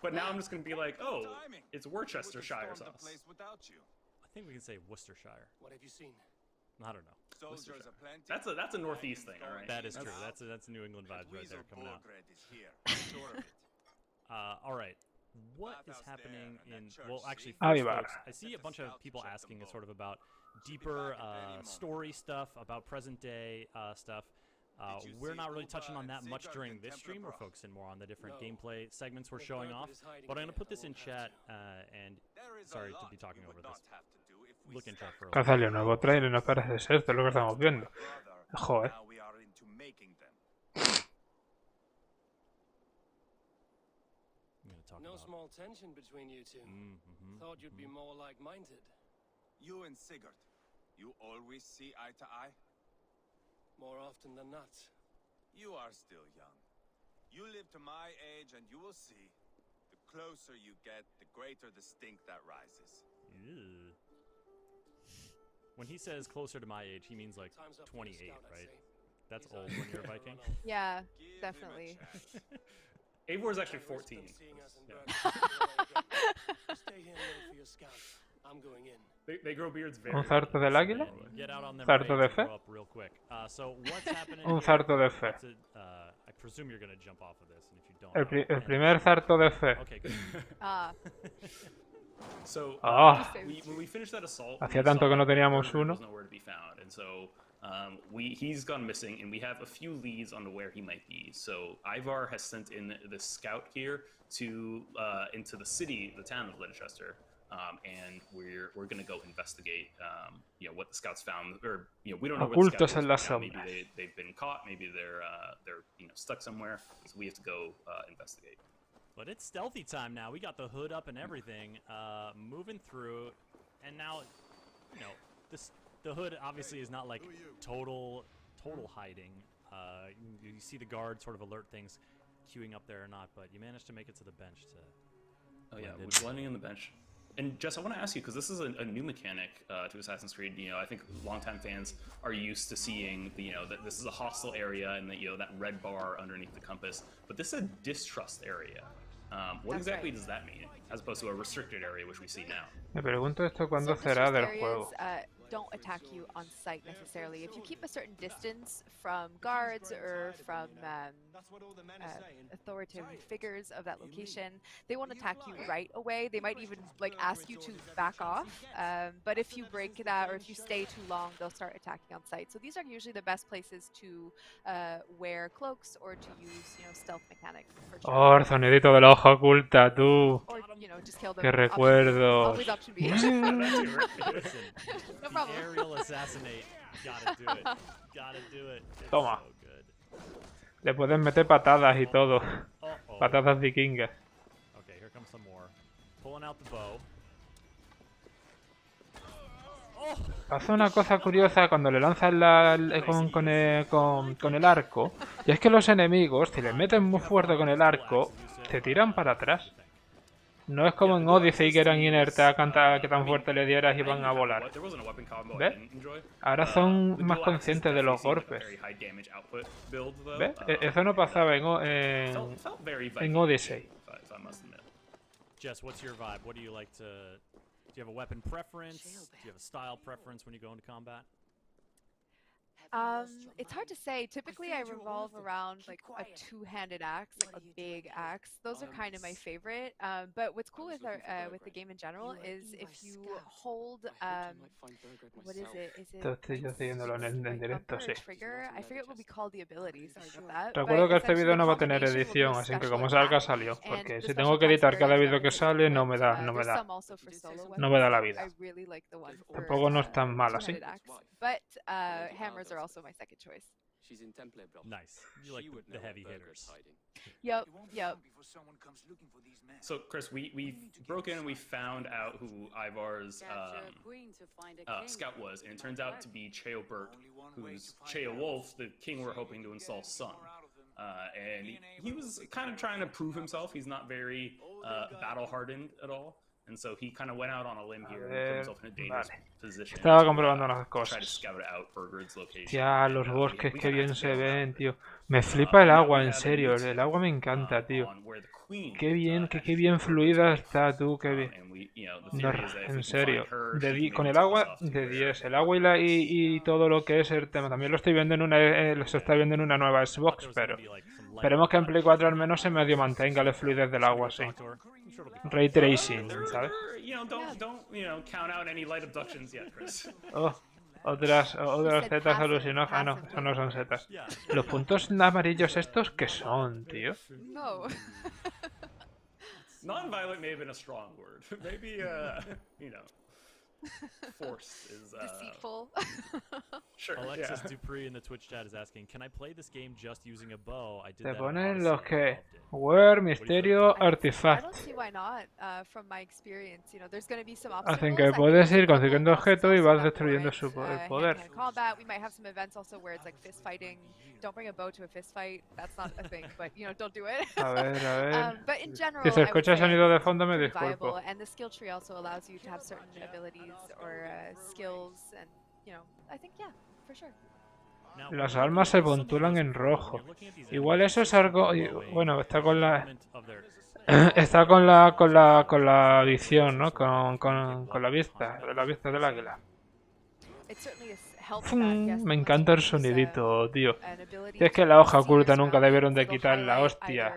Speaker 3: But now I'm just gonna be like, oh, it's Worcestershire sauce.
Speaker 2: I think we can say Worcestershire.
Speaker 5: What have you seen?
Speaker 2: I don't know.
Speaker 3: That's a Northeast thing, all right.
Speaker 2: That is true. That's New England vibes right there coming out. All right. What is happening in? Well, actually,
Speaker 1: Ahí
Speaker 2: first,
Speaker 1: va.
Speaker 2: folks, I see a bunch of people asking sort of about deeper story stuff, about present day stuff. We're not really touching on that much during this stream. We're focusing more on the different gameplay segments we're showing off. But I'm going to put this in chat, and sorry to be talking over this. Look in chat for a
Speaker 1: Que ha salido un nuevo trailer y no parece ser esto es lo que estamos viendo. Joder.
Speaker 2: No
Speaker 8: small tension between you two. Thought you'd be more like-minded.
Speaker 9: You and Sigurd, you always see eye to eye?
Speaker 8: More often than not.
Speaker 9: You are still young. You live to my age and you will see. The closer you get, the greater the stink that rises.
Speaker 2: Ew. When he says closer to my age, he means like 28, right? That's old when you're a Viking.
Speaker 4: Yeah, definitely.
Speaker 3: Eivor is actually 14. They grow beards very
Speaker 1: ¿Un zarto del águila?
Speaker 2: Get out on them
Speaker 1: ¿Zarto de
Speaker 2: raids and
Speaker 1: fe?
Speaker 2: grow up real quick. So what's happening
Speaker 1: Un
Speaker 2: here?
Speaker 1: zarto de fe.
Speaker 2: I presume you're going to jump off of this, and if you don't...
Speaker 1: El primer zarto de fe.
Speaker 2: Okay, good.
Speaker 3: So when we finished that assault,
Speaker 1: Hacía tanto que no teníamos uno.
Speaker 3: was nowhere to be found, and so he's gone missing, and we have a few leads on where he might be. So Ivar has sent in the scout here to into the city, the town of Leicester, and we're gonna go investigate. What the scouts found, or we don't know where the
Speaker 1: Ocultos
Speaker 3: scouts
Speaker 1: en las
Speaker 3: are now. Maybe
Speaker 1: sombras.
Speaker 3: they've been caught. Maybe they're stuck somewhere. So we have to go investigate.
Speaker 2: But it's stealthy time now. We got the hood up and everything, moving through, and now, the hood obviously is not like total hiding. You see the guard sort of alert things, queuing up there or not, but you managed to make it to the bench to.
Speaker 3: Oh yeah, we're blending in the bench. And Jess, I want to ask you, because this is a new mechanic to Assassin's Creed. I think longtime fans are used to seeing that this is a hostile area and that that red bar underneath the compass. But this is a distrust area. What exactly does that mean, as opposed to a restricted area, which we see now?
Speaker 1: Me pregunto esto cuándo
Speaker 4: So
Speaker 1: será
Speaker 4: distrust
Speaker 1: del
Speaker 4: areas,
Speaker 1: juego.
Speaker 4: Don't attack you on sight necessarily. If you keep a certain distance from guards or from authoritative figures of that location, they won't attack you right away. They might even ask you to back off. But if you break that or if you stay too long, they'll start attacking on sight. So these are usually the best places to wear cloaks or to use stealth mechanics.
Speaker 1: Oh, el sonidito de la hoja oculta, tú.
Speaker 4: Or just kill them.
Speaker 1: Qué recuerdos.
Speaker 4: Always option B.
Speaker 2: Listen,
Speaker 4: No
Speaker 2: the
Speaker 4: problem.
Speaker 2: aerial assassinate. Gotta do it. Gotta do it. It's
Speaker 1: Toma.
Speaker 2: so good.
Speaker 1: Le pueden meter patadas y todo.
Speaker 2: Uh-oh.
Speaker 1: Patadas vikingas.
Speaker 2: Okay, here comes some more. Pulling out the bow.
Speaker 1: Pasa una cosa curiosa cuando le lanzas con el arco. Y es que los enemigos, si le meten muy fuerte con el arco, se tiran para atrás. No es como en Odyssey que eran inertes a cantar que tan fuerte le dieras y van a volar. ¿Ves? Ahora son más conscientes de los golpes. ¿Ves? Eso no pasaba en Odyssey.
Speaker 2: Jess, what's your vibe? What do you like to... Do you have a weapon preference? Do you have a style preference when you go into combat?
Speaker 4: It's hard to say. Typically, I revolve around like a two-handed axe, like a big axe. Those are kind of my favorite. But what's cool with the game in general is if you hold what is it? Is it?
Speaker 1: Estoy yo siguiéndolo en directo, sí.
Speaker 4: Trigger? I forget what we call the ability. Sorry about that.
Speaker 1: Recuerdo que este vídeo no va a tener edición, así que como salga salió. Porque si tengo que editar cada vídeo que sale, no me da la vida. Tampoco no es tan mal así.
Speaker 4: But hammers are also my second choice.
Speaker 8: She's in temple block.
Speaker 2: Nice. You like the heavy hitters.
Speaker 4: Yep.
Speaker 3: So, Chris, we broke in and we found out who Ivar's scout was, and it turns out to be Cheo Burke, who's Cheo Wolf, the king we're hoping to install son. And he was kind of trying to prove himself. He's not very battle-hardened at all. And so he kind of went out on a limb here and put himself in a dangerous position.
Speaker 1: Estaba comprobando unas cosas.
Speaker 3: Try to scout out Burgred's location.
Speaker 1: Ya, los bosques, qué bien se ven, tío. Me flipa el agua, en serio. El agua me encanta, tío. Qué bien fluida está, tú, qué bien. No, en serio. Con el agua, de 10. El agua y todo lo que es el tema. También lo estoy viendo se está viendo en una nueva Xbox, pero esperemos que en Play 4 al menos se medio mantenga la fluidez del agua, sí. Ray tracing, ¿sabes? Oh, otras setas alucinógenas. No, eso no son setas. Los puntos amarillos estos, ¿qué son, tío?
Speaker 4: No.
Speaker 3: Non-violent may have been a strong word. Maybe, forced is
Speaker 4: deceitful.
Speaker 3: Sure.
Speaker 2: Alexis Dupree in the Twitch chat is asking, "Can I play this game just using a bow? I did
Speaker 1: Te
Speaker 2: that."
Speaker 1: ponen los que Where Misterio Artifact.
Speaker 4: I don't see why not. From my experience, there's going to be some
Speaker 1: Hacen
Speaker 4: obstacles.
Speaker 1: que puedes ir consiguiendo objetos y vas destruyendo el poder.
Speaker 4: Hand-to-hand combat. We might have some events also where it's like fist fighting. Don't bring a bow to a fist fight. That's not a thing, but don't do it.
Speaker 1: A ver.
Speaker 4: But in general,
Speaker 1: Si se escucha sonido de fondo, me disculpo.
Speaker 4: And the skill tree also allows you to have certain abilities or skills, and I think for sure.
Speaker 1: Las almas se puntulan en rojo. Igual eso es algo. Bueno, está con la. Está con la visión, ¿no? Con la vista del águila. Me encanta el sonidito, tío. Si es que la hoja oculta nunca debieron de quitarla, hostia.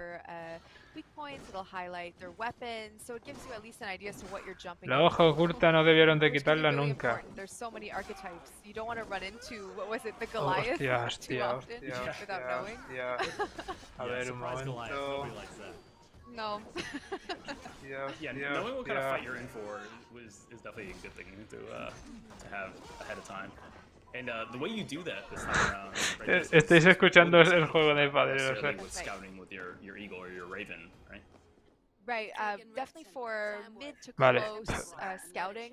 Speaker 1: La hoja oculta no debieron de quitarla nunca. Hostia. A ver, un momento.
Speaker 4: No.
Speaker 3: Knowing what kind of fight you're in for is definitely a good thing to have ahead of time. And the way you do that this time around.
Speaker 1: Estáis escuchando el juego de padre, no sé.
Speaker 3: Scouting with your eagle or your raven, right?
Speaker 4: Right. Definitely for mid to close scouting.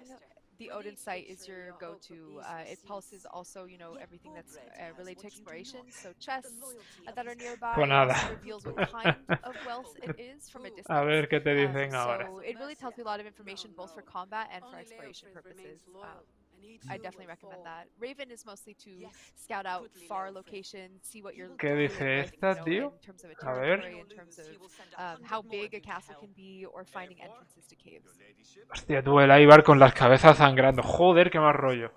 Speaker 4: The Odin site is your go-to. It pulses also, everything that's related to exploration. So chests that are nearby.
Speaker 1: Pues nada.
Speaker 4: Reveals what kind of wealth it is from a distance.
Speaker 1: A ver qué te dicen ahora.
Speaker 4: So it really tells you a lot of information both for combat and for exploration purposes. I definitely recommend that. Raven is mostly to scout out far locations, see what you're
Speaker 1: ¿Qué dice esta, tío? A ver.
Speaker 4: In terms of how big a castle can be or finding entrances to caves.
Speaker 1: Hostia, tú, el Ivar con las cabezas sangrando. Joder, qué más rollo.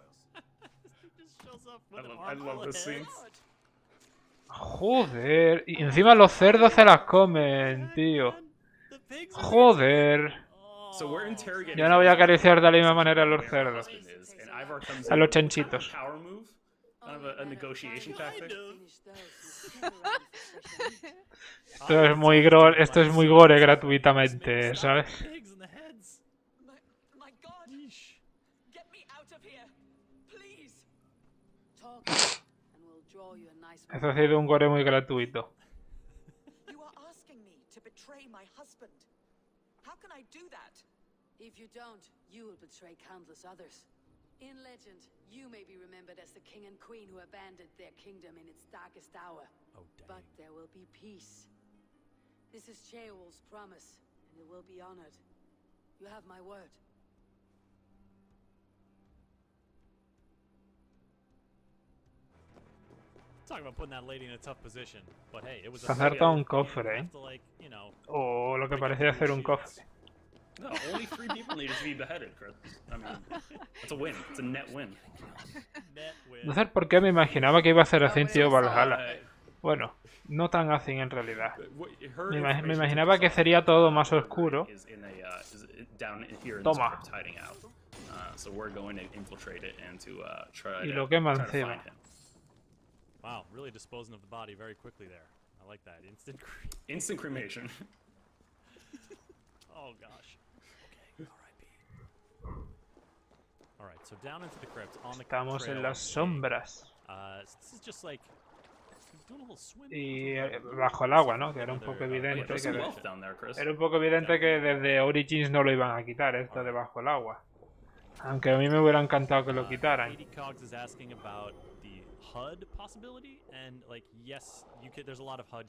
Speaker 3: I love this scene.
Speaker 1: Joder. Y encima los cerdos se las comen, tío. Joder. Ya no voy a acariciar de la misma manera a los cerdos. A los chanchitos. Esto es muy gore gratuitamente, ¿sabes? Eso ha sido un gore muy gratuito.
Speaker 6: husband. How can I do that? If you don't, you will betray countless others. In legend, you may be remembered as the king and queen who abandoned their kingdom in its darkest hour.
Speaker 2: Oh, dang.
Speaker 6: But there will be peace. This is Ceol's promise, and it will be honored. You have my word.
Speaker 2: Talking about putting that lady in a tough position, but hey, it was
Speaker 1: Se acerca un cofre,
Speaker 2: have
Speaker 1: ¿eh?
Speaker 2: to, like, you know,
Speaker 1: O lo que parecía ser un cofre.
Speaker 3: No, only 3 people needed to be beheaded, Chris. I mean, it's a win. It's a net win.
Speaker 2: net win.
Speaker 1: No sé por qué me imaginaba que iba a ser así en tío Valhalla.
Speaker 3: Uh,
Speaker 1: Bueno, no tan así en realidad.
Speaker 3: her
Speaker 1: Me
Speaker 3: information
Speaker 1: imaginaba que sería todo más oscuro.
Speaker 3: is in a, is down here in
Speaker 1: Toma.
Speaker 3: this crypt hiding out. So we're going to infiltrate it and to try
Speaker 1: Y
Speaker 3: to,
Speaker 1: lo quema
Speaker 3: try to
Speaker 1: encima.
Speaker 3: find him.
Speaker 2: Wow, really disposing of the body very quickly there. I like that. Instant
Speaker 3: Instant cremation.
Speaker 2: Oh gosh. Okay, R.I.P. Alright, so down into the crypt on the
Speaker 1: Estamos
Speaker 2: trail
Speaker 1: en las
Speaker 2: of
Speaker 1: sombras.
Speaker 2: so this is just like doing a little swim.
Speaker 1: Y bajo el agua, ¿no? Que era un poco
Speaker 3: Oh, yeah,
Speaker 1: evidente
Speaker 3: there's
Speaker 1: que
Speaker 3: some wealth down there, Chris.
Speaker 1: era un poco evidente que desde Origins no lo iban a quitar, esto de bajo el agua. Aunque a mí me hubiera encantado que lo quitaran.
Speaker 2: 80 Cogs is asking about the HUD possibility, and like yes, you could. There's a lot of HUD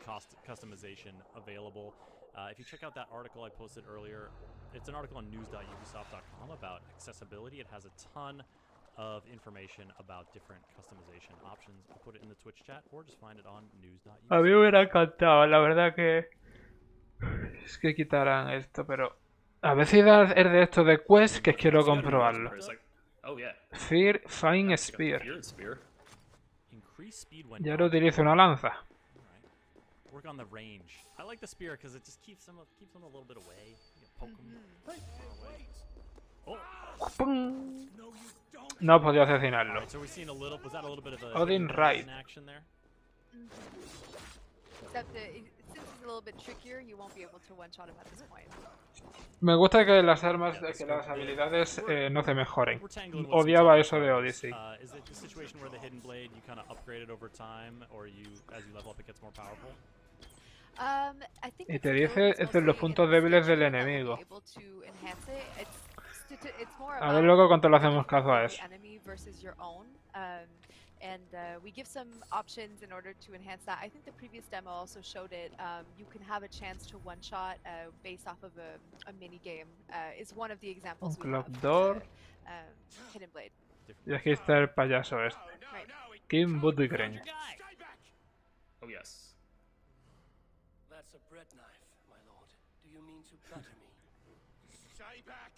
Speaker 2: customization available. If you check out that article I posted earlier, it's an article on news.ubisoft.com about accessibility. It has a ton of information about different customization options. I'll put it in the Twitch chat or just find it on news.ubisoft.
Speaker 1: A mí me hubiera encantado, la verdad que es que quitaran esto, pero a ver si es de esto de Quest que quiero comprobarlo.
Speaker 3: Chris, like, oh yeah.
Speaker 1: Fear Fine
Speaker 3: Got the
Speaker 1: Spear.
Speaker 3: feared spear.
Speaker 2: Increase speed when
Speaker 1: Ya lo
Speaker 2: dodging.
Speaker 1: utilizo una lanza.
Speaker 2: Alright. Work on the range. I like the spear because it just keeps them a little bit away. You can poke them far away. Oh.
Speaker 1: ¡Pum! No podía asesinarlo.
Speaker 2: Alright, so we're seeing a little. Was that a little bit of a
Speaker 1: Odin Ride.
Speaker 2: in action there?
Speaker 4: Except that since it's a little bit trickier, you won't be able to one-shot him at this point.
Speaker 1: Me gusta que las armas, que las habilidades no se mejoren.
Speaker 2: We're tangling with some
Speaker 1: Odiaba
Speaker 2: technical
Speaker 1: eso de
Speaker 2: terms.
Speaker 1: Odyssey.
Speaker 2: Is it the situation where the hidden blade you kind of upgrade it over time, or you, as you level up, it gets more powerful?
Speaker 4: I think
Speaker 1: Y
Speaker 4: it's
Speaker 1: te
Speaker 4: still
Speaker 1: dice
Speaker 4: it's
Speaker 1: estos los
Speaker 4: mostly
Speaker 1: puntos
Speaker 4: in the
Speaker 1: débiles del
Speaker 4: skill tree,
Speaker 1: enemigo.
Speaker 4: able to enhance it. It's more
Speaker 1: A ver
Speaker 4: about
Speaker 1: luego cuánto le hacemos caso a
Speaker 4: the
Speaker 1: eso.
Speaker 4: enemy versus your own. We give some options in order to enhance that. I think the previous demo also showed it. You can have a chance to one-shot based off of a mini game. Is one of the examples we have.
Speaker 1: Clock Door.
Speaker 4: Hidden Blade.
Speaker 1: Y aquí está el payaso este.
Speaker 4: Right.
Speaker 1: Kim Budwigren.
Speaker 3: Oh yes.
Speaker 8: That's a bread knife, my lord. Do you mean to butter me?
Speaker 9: Stay back!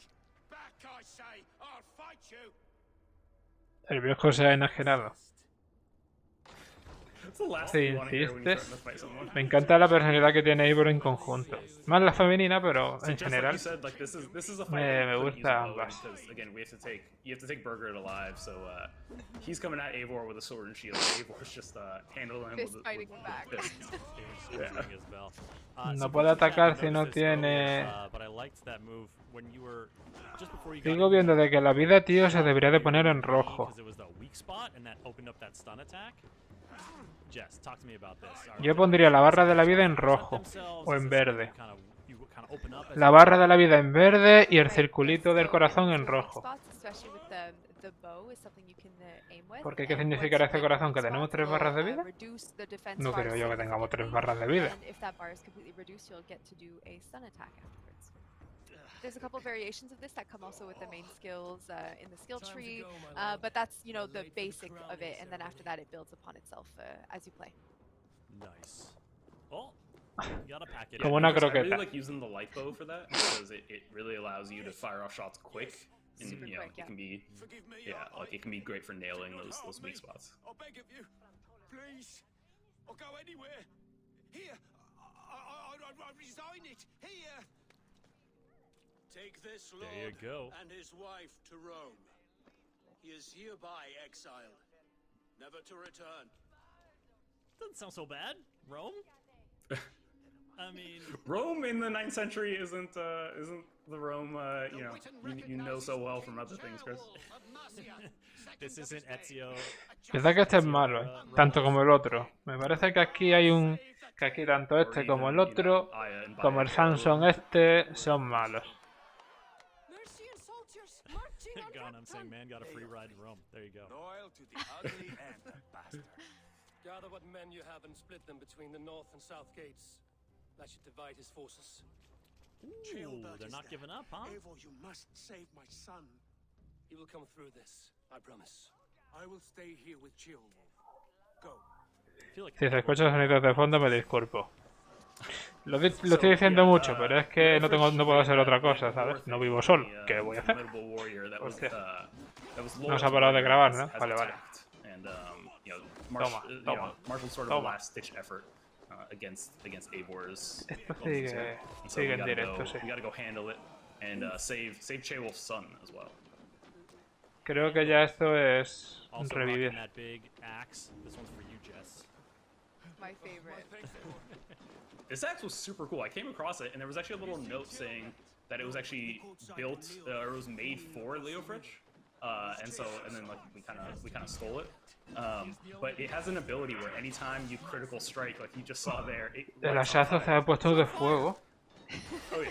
Speaker 9: Back, I say! I'll fight you!
Speaker 1: El viejo se ha enajenado.
Speaker 3: That's the last
Speaker 1: Si
Speaker 3: thing you want to hear when you're
Speaker 1: insistes.
Speaker 3: trying to fight someone.
Speaker 1: Me encanta la personalidad que tiene Eivor en conjunto. Más la femenina, pero
Speaker 3: So
Speaker 1: en
Speaker 3: just like
Speaker 1: general
Speaker 3: you said, like this is a fight
Speaker 1: me
Speaker 3: that you couldn't use
Speaker 1: gusta
Speaker 3: a bow in,
Speaker 1: ambas.
Speaker 3: because again you have to take Burger alive. So he's coming at Eivor with a sword and shield. Eivor's just handling him
Speaker 4: Fist
Speaker 3: with
Speaker 4: fighting him back.
Speaker 3: fists.
Speaker 2: Ring as well.
Speaker 1: No
Speaker 2: some
Speaker 1: puede
Speaker 2: people
Speaker 1: atacar
Speaker 2: chat
Speaker 1: si no
Speaker 2: noticed this
Speaker 1: tiene-
Speaker 2: earlier, but I liked that move when you were just before you got
Speaker 1: Sigo
Speaker 2: into
Speaker 1: viendo
Speaker 2: that
Speaker 1: de que la vida, tío, se debería de poner en rojo.
Speaker 2: because it was the weak spot and that opened up that stun attack. Jess, talk to me about this.
Speaker 1: Yo pondría la barra de la vida en rojo o en verde. La barra de la vida en verde y el circulito del corazón en rojo. Porque ¿qué significará ese corazón? ¿Que tenemos 3 barras de vida? No creo yo que tengamos 3 barras de vida.
Speaker 4: There's a couple variations of this that come also with the main skills in the skill tree, but that's, you know, the basic of it, and then after that it builds upon itself as you play.
Speaker 2: Nice. Oh, you gotta pack it.
Speaker 1: Como
Speaker 2: in.
Speaker 1: una
Speaker 3: I really
Speaker 1: croqueta.
Speaker 3: like using the light bow for that because it really allows you to fire off shots quick. And
Speaker 4: Super
Speaker 3: you know,
Speaker 4: quick,
Speaker 3: it can be like it can be great for nailing those weak spots.
Speaker 9: I beg of you, please. I'll go anywhere. Here, I resign it. Here.
Speaker 8: Take this
Speaker 2: There you
Speaker 8: lord
Speaker 2: go.
Speaker 8: and his wife to Rome. He is hereby exiled, never to return.
Speaker 2: Doesn't sound so bad. Rome? I mean,
Speaker 3: Rome in the 9th century isn't the Rome you know so well from other things, Chris.
Speaker 2: this isn't Ezio.
Speaker 1: Piensa que este es malo, tanto como el otro. Me parece que aquí hay un Que aquí tanto este como el otro, como el Samsung este, son malos.
Speaker 6: Mercian soldiers marching on
Speaker 2: God, I'm saying, man, got a free ride to Rome. There you go.
Speaker 9: Loyal to the ugly and the bastard.
Speaker 10: Gather what men you have and split them between the north and south gates. That should divide his forces.
Speaker 2: Ooh, they're not giving up, huh?
Speaker 10: Eivor, you must save my son. He will come through this, I promise. I will stay here with Ceolwulf. Go.
Speaker 1: Si se escuchan sonidos de fondo me disculpo. Lo estoy diciendo mucho, pero es que no puedo hacer otra cosa, ¿sabes? No vivo solo. ¿Qué voy a hacer? Hostia. No se ha parado de grabar, ¿no? Vale, vale. Toma, toma, toma. Esto sigue en directo, sí. Creo que ya esto es revivir.
Speaker 4: My favorite.
Speaker 3: This axe was super cool. I came across it, and there was actually a little note saying that it was actually built or it was made for Leofrich, and then like we kind of stole it. But it has an ability where anytime you critical strike, like you just saw there,
Speaker 1: El hachazo se ha puesto de fuego.
Speaker 3: Oh yeah.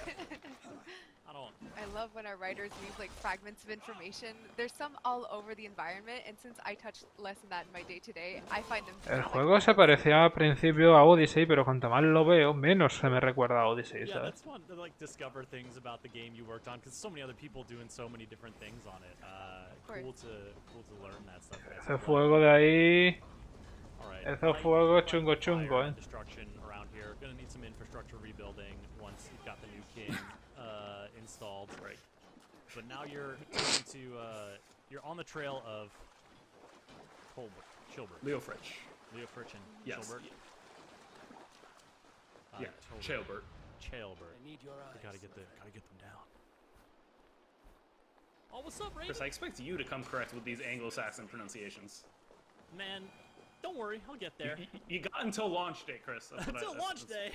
Speaker 4: I love when our writers leave like fragments of information. There's some all over the environment, and since I touch less in that in my day-to-day, I find them.
Speaker 1: El juego se parecía al principio a Odyssey, pero cuanto más lo veo, menos se me recuerda a Odyssey,
Speaker 2: Yeah,
Speaker 1: ¿sabes?
Speaker 2: that's fun to like discover things about the game you worked on, because so many other people doing so many different things on it. Cool to learn that stuff.
Speaker 1: Ese fuego de ahí.
Speaker 2: Alright.
Speaker 1: Ese fuego chungo chungo,
Speaker 2: Destruction around here. Gonna need some infrastructure rebuilding once you've got the new king installed. Right. But now you're you're on the trail of Chilbert.
Speaker 3: Leofrich.
Speaker 2: Leofrich and
Speaker 3: Yes.
Speaker 2: Chilbert.
Speaker 3: Yeah, Chilbert.
Speaker 2: Chilbert.
Speaker 10: I need your eyes.
Speaker 2: Gotta get them down. Oh, what's up, Ray?
Speaker 3: Chris, I expect you to come correct with these Anglo-Saxon pronunciations.
Speaker 2: Man, don't worry, I'll get there.
Speaker 3: You got until launch day, Chris.
Speaker 2: Until launch day.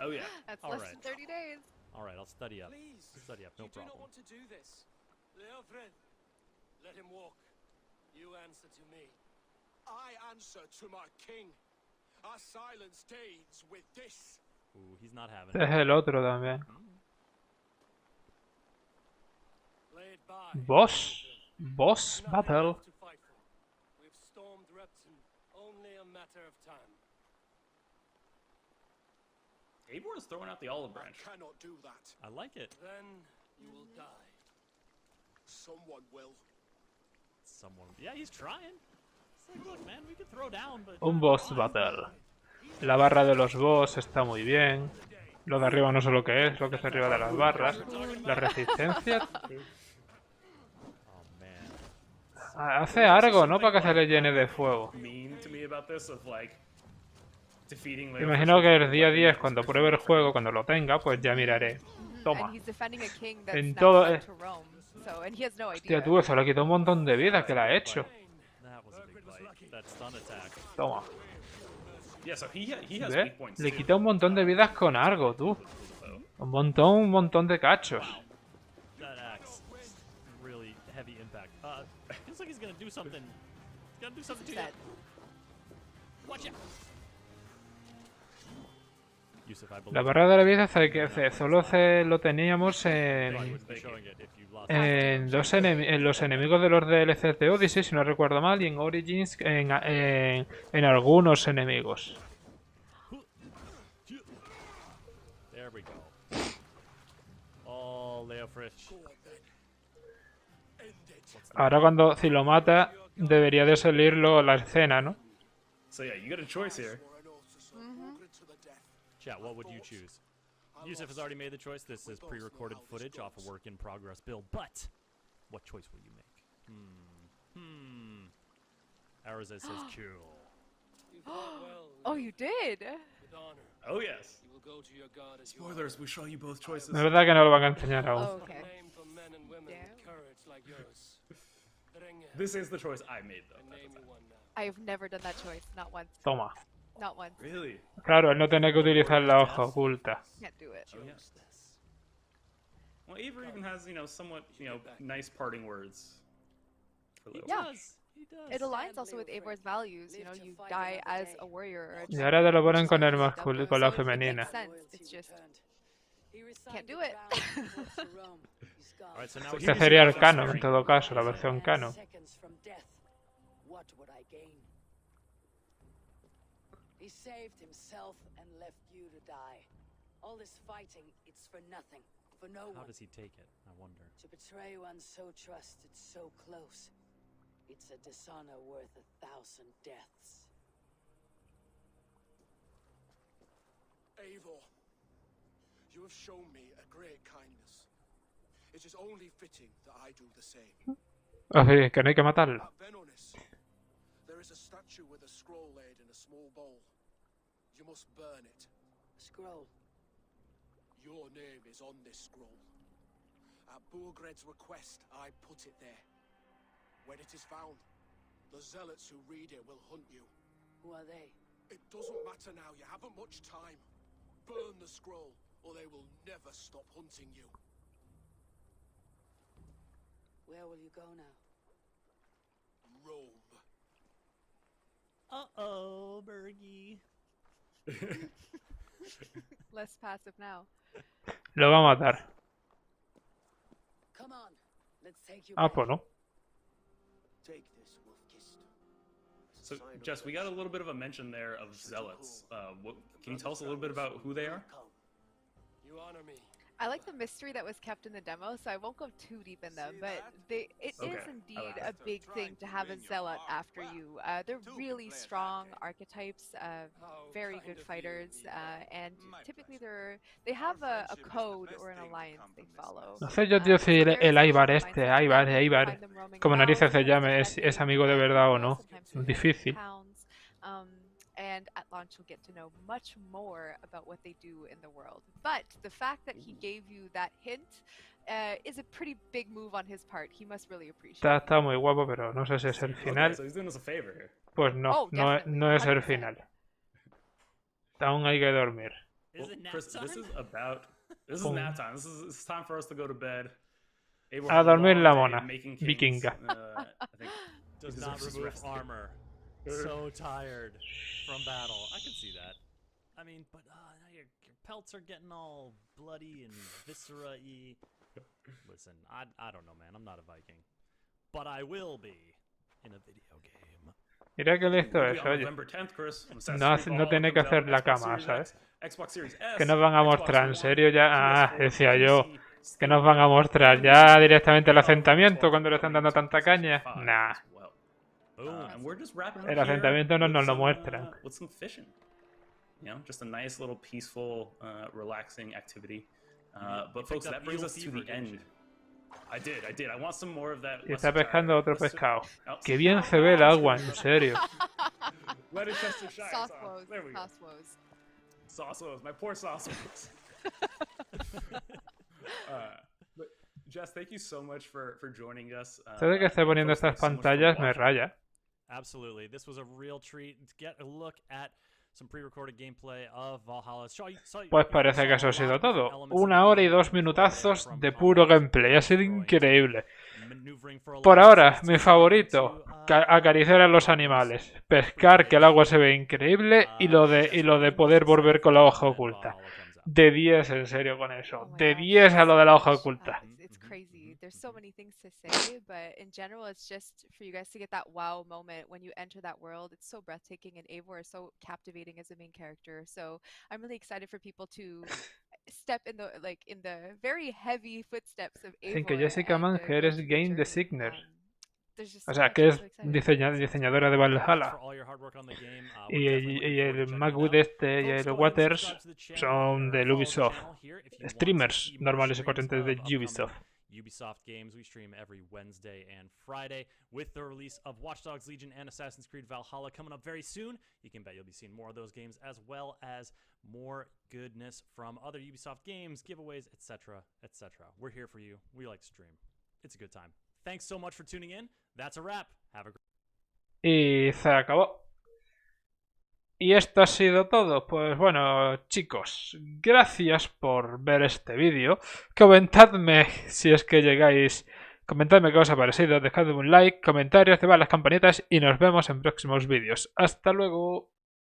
Speaker 3: Oh yeah.
Speaker 4: That's
Speaker 2: All
Speaker 4: less
Speaker 2: right.
Speaker 4: than 30 days.
Speaker 2: All right, I'll study up.
Speaker 10: Please,
Speaker 2: Study up, no
Speaker 10: you do not
Speaker 2: problem.
Speaker 10: want to do this. Leofred, let him walk. You answer to me.
Speaker 8: I answer to my king. Our silence stays with this.
Speaker 2: Ooh, he's not having
Speaker 1: Este es el otro también.
Speaker 10: Lay it by.
Speaker 1: Boss battle.
Speaker 10: To fight for. We've stormed Repton. Only a matter of time.
Speaker 3: Eivor is throwing out the olive branch.
Speaker 8: I cannot do that.
Speaker 2: I like it.
Speaker 10: Then you will die.
Speaker 8: Someone will.
Speaker 2: Someone. Yeah, he's trying. It's like, look, man, we could throw down, but.
Speaker 1: Un boss battle. La barra de los boss está muy bien. Lo de arriba no sé lo que es, lo que está arriba de las barras. La resistencia.
Speaker 2: Oh man.
Speaker 1: Hace algo, ¿no? Para que se le llene de fuego.
Speaker 3: Mean to me about this of like defeating Leofrich.
Speaker 1: Imagino que el día 10, cuando pruebe el juego, cuando lo tenga, pues ya miraré. Toma.
Speaker 4: And he's defending a king that's
Speaker 1: En
Speaker 4: now
Speaker 1: todo.
Speaker 4: fled to Rome. So, and he has no idea.
Speaker 1: Hostia, tú, eso le quitó un montón de vida que la ha hecho.
Speaker 2: That was a big bite. That stun attack.
Speaker 1: Toma.
Speaker 3: Yeah, so he has
Speaker 1: ¿Ves?
Speaker 3: weak points
Speaker 1: Le
Speaker 3: too.
Speaker 1: quita un montón de vidas con algo, tú. Un montón de cachos.
Speaker 2: That axe. Really heavy impact. Feels like he's gonna do something. He's gonna do something to you.
Speaker 4: Dead.
Speaker 2: Watch out. Yusuf, I believe.
Speaker 1: La barra de la vida solo lo teníamos en los enemigos de los DLCs de Odyssey, si no recuerdo mal, y en Origins en algunos enemigos.
Speaker 2: There we go. Oh, Leofrich.
Speaker 1: Ahora si lo mata, debería de salirlo la escena, ¿no?
Speaker 3: So yeah, you got a choice here.
Speaker 2: Chat, what would you choose? Yusuf has already made the choice. This is pre-recorded footage off a work-in-progress build, but what choice will you make? Arazez says kill.
Speaker 10: You fought well.
Speaker 4: Oh, you did?
Speaker 10: With honor.
Speaker 3: Oh yes.
Speaker 10: You will go to your god as
Speaker 3: Spoilers, we show you both choices.
Speaker 1: Es verdad que no lo van a enseñar
Speaker 4: Oh,
Speaker 1: aún.
Speaker 4: okay.
Speaker 10: name for men and women
Speaker 4: Yeah.
Speaker 10: with courage like yours.
Speaker 3: This is the choice I made though.
Speaker 10: Name you one now.
Speaker 4: I have never done that choice. Not once.
Speaker 1: Toma.
Speaker 4: Not once.
Speaker 3: Really?
Speaker 1: Claro, él no tiene que utilizar la hoja oculta.
Speaker 4: Can't do it.
Speaker 3: Oh, yeah. Well, Eivor even has, somewhat, nice parting words. For
Speaker 2: He
Speaker 3: Leofrich.
Speaker 2: does.
Speaker 4: It aligns also with Eivor's values. You know, you die as a warrior or a
Speaker 1: Y ahora te lo ponen con el
Speaker 4: champion,
Speaker 1: con la
Speaker 4: so it
Speaker 1: femenina.
Speaker 4: makes sense. It's just can't do it.
Speaker 2: All right, so now
Speaker 1: Que sería el canon en todo caso, la versión canon.
Speaker 6: What would I gain? He saved himself and left you to die. All this fighting, it's for nothing, for no
Speaker 2: How
Speaker 6: one.
Speaker 2: does he take it? I wonder.
Speaker 6: To betray one so trusted, so close, it's a dishonor worth 1,000 deaths.
Speaker 10: Eivor, you have shown me a great kindness. It is only fitting that I do the same.
Speaker 1: Así que no hay que matarlo.
Speaker 10: At Venonis, there is a statue with a scroll laid in a small bowl. You must burn it.
Speaker 6: Scroll.
Speaker 10: Your name is on this scroll. At Burgred's request, I put it there. When it is found, the zealots who read it will hunt you.
Speaker 6: Who are they?
Speaker 10: It doesn't matter now, you haven't much time. Burn the scroll, or they will never stop hunting you.
Speaker 6: Where will you go now?
Speaker 10: Rome.
Speaker 2: Uh-oh, Bergie.
Speaker 4: Less passive now.
Speaker 1: Lo va a matar.
Speaker 6: Come on, let's take you
Speaker 1: Ah,
Speaker 6: back.
Speaker 1: pues no.
Speaker 10: Take this, Wolf-Kissed.
Speaker 3: So, Jess, we got a little bit of a mention there of zealots. Can you tell us a little bit about who they are?
Speaker 10: You honor me.
Speaker 4: I like the mystery that was kept in the demo, so I won't go too deep in them, but it is
Speaker 3: Okay, I
Speaker 4: indeed
Speaker 3: like
Speaker 4: a big thing to have a zealot after you. They're really strong archetypes, very good fighters, and typically they have a code or an alliance they follow.
Speaker 1: No sé yo, tío, si el Ivar este, Ivar, como narices se llame, es amigo de verdad o no. Difícil.
Speaker 4: And at launch you'll get to know much more about what they do in the world. But the fact that he gave you that hint is a pretty big move on his part. He must really appreciate it.
Speaker 1: Está muy guapo, pero no sé si es el final.
Speaker 3: Okay, so he's doing us a favor here.
Speaker 1: Pues no, no es el final. Aún hay que dormir.
Speaker 2: Is it nap
Speaker 3: Chris,
Speaker 2: time?
Speaker 3: this is nap time. This is time for us to go to bed. Eivor
Speaker 1: A
Speaker 3: had
Speaker 1: dormir
Speaker 3: long
Speaker 1: la
Speaker 3: day
Speaker 1: mona,
Speaker 3: making kings.
Speaker 1: vikinga.
Speaker 3: I think
Speaker 2: Does
Speaker 3: he
Speaker 2: not
Speaker 3: deserves his
Speaker 2: remove
Speaker 3: rest.
Speaker 2: armor. So tired from battle. I can see that. I mean, but now your pelts are getting all bloody and viscera-y. Listen, I don't know, man. I'm not a Viking. But I will be in a video game.
Speaker 1: Mira qué listo
Speaker 3: We'll be
Speaker 1: es,
Speaker 3: on
Speaker 1: oye.
Speaker 3: November 10th, Chris. When Assassin's
Speaker 1: No,
Speaker 3: Creed
Speaker 1: no
Speaker 3: Valhalla
Speaker 1: tiene que
Speaker 3: comes
Speaker 1: hacer
Speaker 3: out,
Speaker 1: la
Speaker 3: Xbox
Speaker 1: cama,
Speaker 3: Series
Speaker 1: ¿sabes?
Speaker 3: X, Xbox Series S,
Speaker 1: Que nos van a
Speaker 3: Xbox
Speaker 1: mostrar, en
Speaker 3: One,
Speaker 1: serio ya. Ah,
Speaker 3: PS4,
Speaker 1: decía yo.
Speaker 3: PC,
Speaker 1: Que
Speaker 3: Steam,
Speaker 1: nos van a mostrar ya directamente el
Speaker 3: and
Speaker 1: asentamiento
Speaker 3: Xbox
Speaker 1: cuando le están dando
Speaker 3: coming to
Speaker 1: tanta caña.
Speaker 3: PlayStation 5
Speaker 1: Nah.
Speaker 3: as well. And we're just wrapping up
Speaker 1: El
Speaker 3: here
Speaker 1: asentamiento no
Speaker 3: with
Speaker 1: nos lo
Speaker 3: some,
Speaker 1: muestran.
Speaker 3: with some fishing. You know, just a nice little peaceful, relaxing activity. But folks, that brings us to the end. I did. I want some more of that.
Speaker 1: Y está pescando otro pescado.
Speaker 3: Oh,
Speaker 1: Qué bien se ve el agua, en serio.
Speaker 3: Let it just shine.
Speaker 4: Sauce
Speaker 3: Sauce.
Speaker 4: woes,
Speaker 3: There we go.
Speaker 4: sauce woes.
Speaker 3: Sauce woes. My poor sauce woes. But Jess, thank you so much for joining us.
Speaker 1: Todo el que esté poniendo
Speaker 3: folks,
Speaker 1: estas
Speaker 3: thanks so much for
Speaker 1: pantallas me
Speaker 3: watching.
Speaker 1: raya.
Speaker 2: Absolutely. This was a real treat. Get a look at some pre-recorded gameplay of Valhalla.
Speaker 1: Pues parece que eso ha sido todo. 1 hora y 2 minutazos de puro gameplay. Ha sido increíble. Por ahora, mi favorito, acariciar a los animales, pescar, que el agua se ve increíble, y lo de poder volver con la hoja oculta. De 10, en serio, con eso. De 10 a lo de la hoja oculta.
Speaker 4: It's crazy. There's so many things to say, but in general, it's just for you guys to get that wow moment when you enter that world. It's so breathtaking, and Eivor is so captivating as a main character. So I'm really excited for people to step in the very heavy footsteps of Eivor.
Speaker 1: Dicen que Jessica Manger es game designer.
Speaker 4: There's just
Speaker 1: O
Speaker 4: so
Speaker 1: sea,
Speaker 4: much,
Speaker 1: que
Speaker 4: I'm
Speaker 1: es
Speaker 4: so excited.
Speaker 1: diseñadora de Valhalla. Y el Magwood este y el Waters son de Ubisoft. Streamers normales y corrientes de Ubisoft.
Speaker 2: Ubisoft games. We stream every Wednesday and Friday with the release of Watch Dogs Legion and Assassin's Creed Valhalla coming up very soon. You can bet you'll be seeing more of those games as well as more goodness from other Ubisoft games, giveaways, etc., etc. We're here for you. We like to stream. It's a good time. Thanks so much for tuning in. That's a wrap. Have a great
Speaker 1: Y se acabó. Y esto ha sido todo. Pues bueno, chicos, gracias por ver este vídeo. Comentadme si es que llegáis Comentadme qué os ha parecido, dejadme un like, comentarios, activad las campanitas y nos vemos en próximos vídeos. ¡Hasta luego!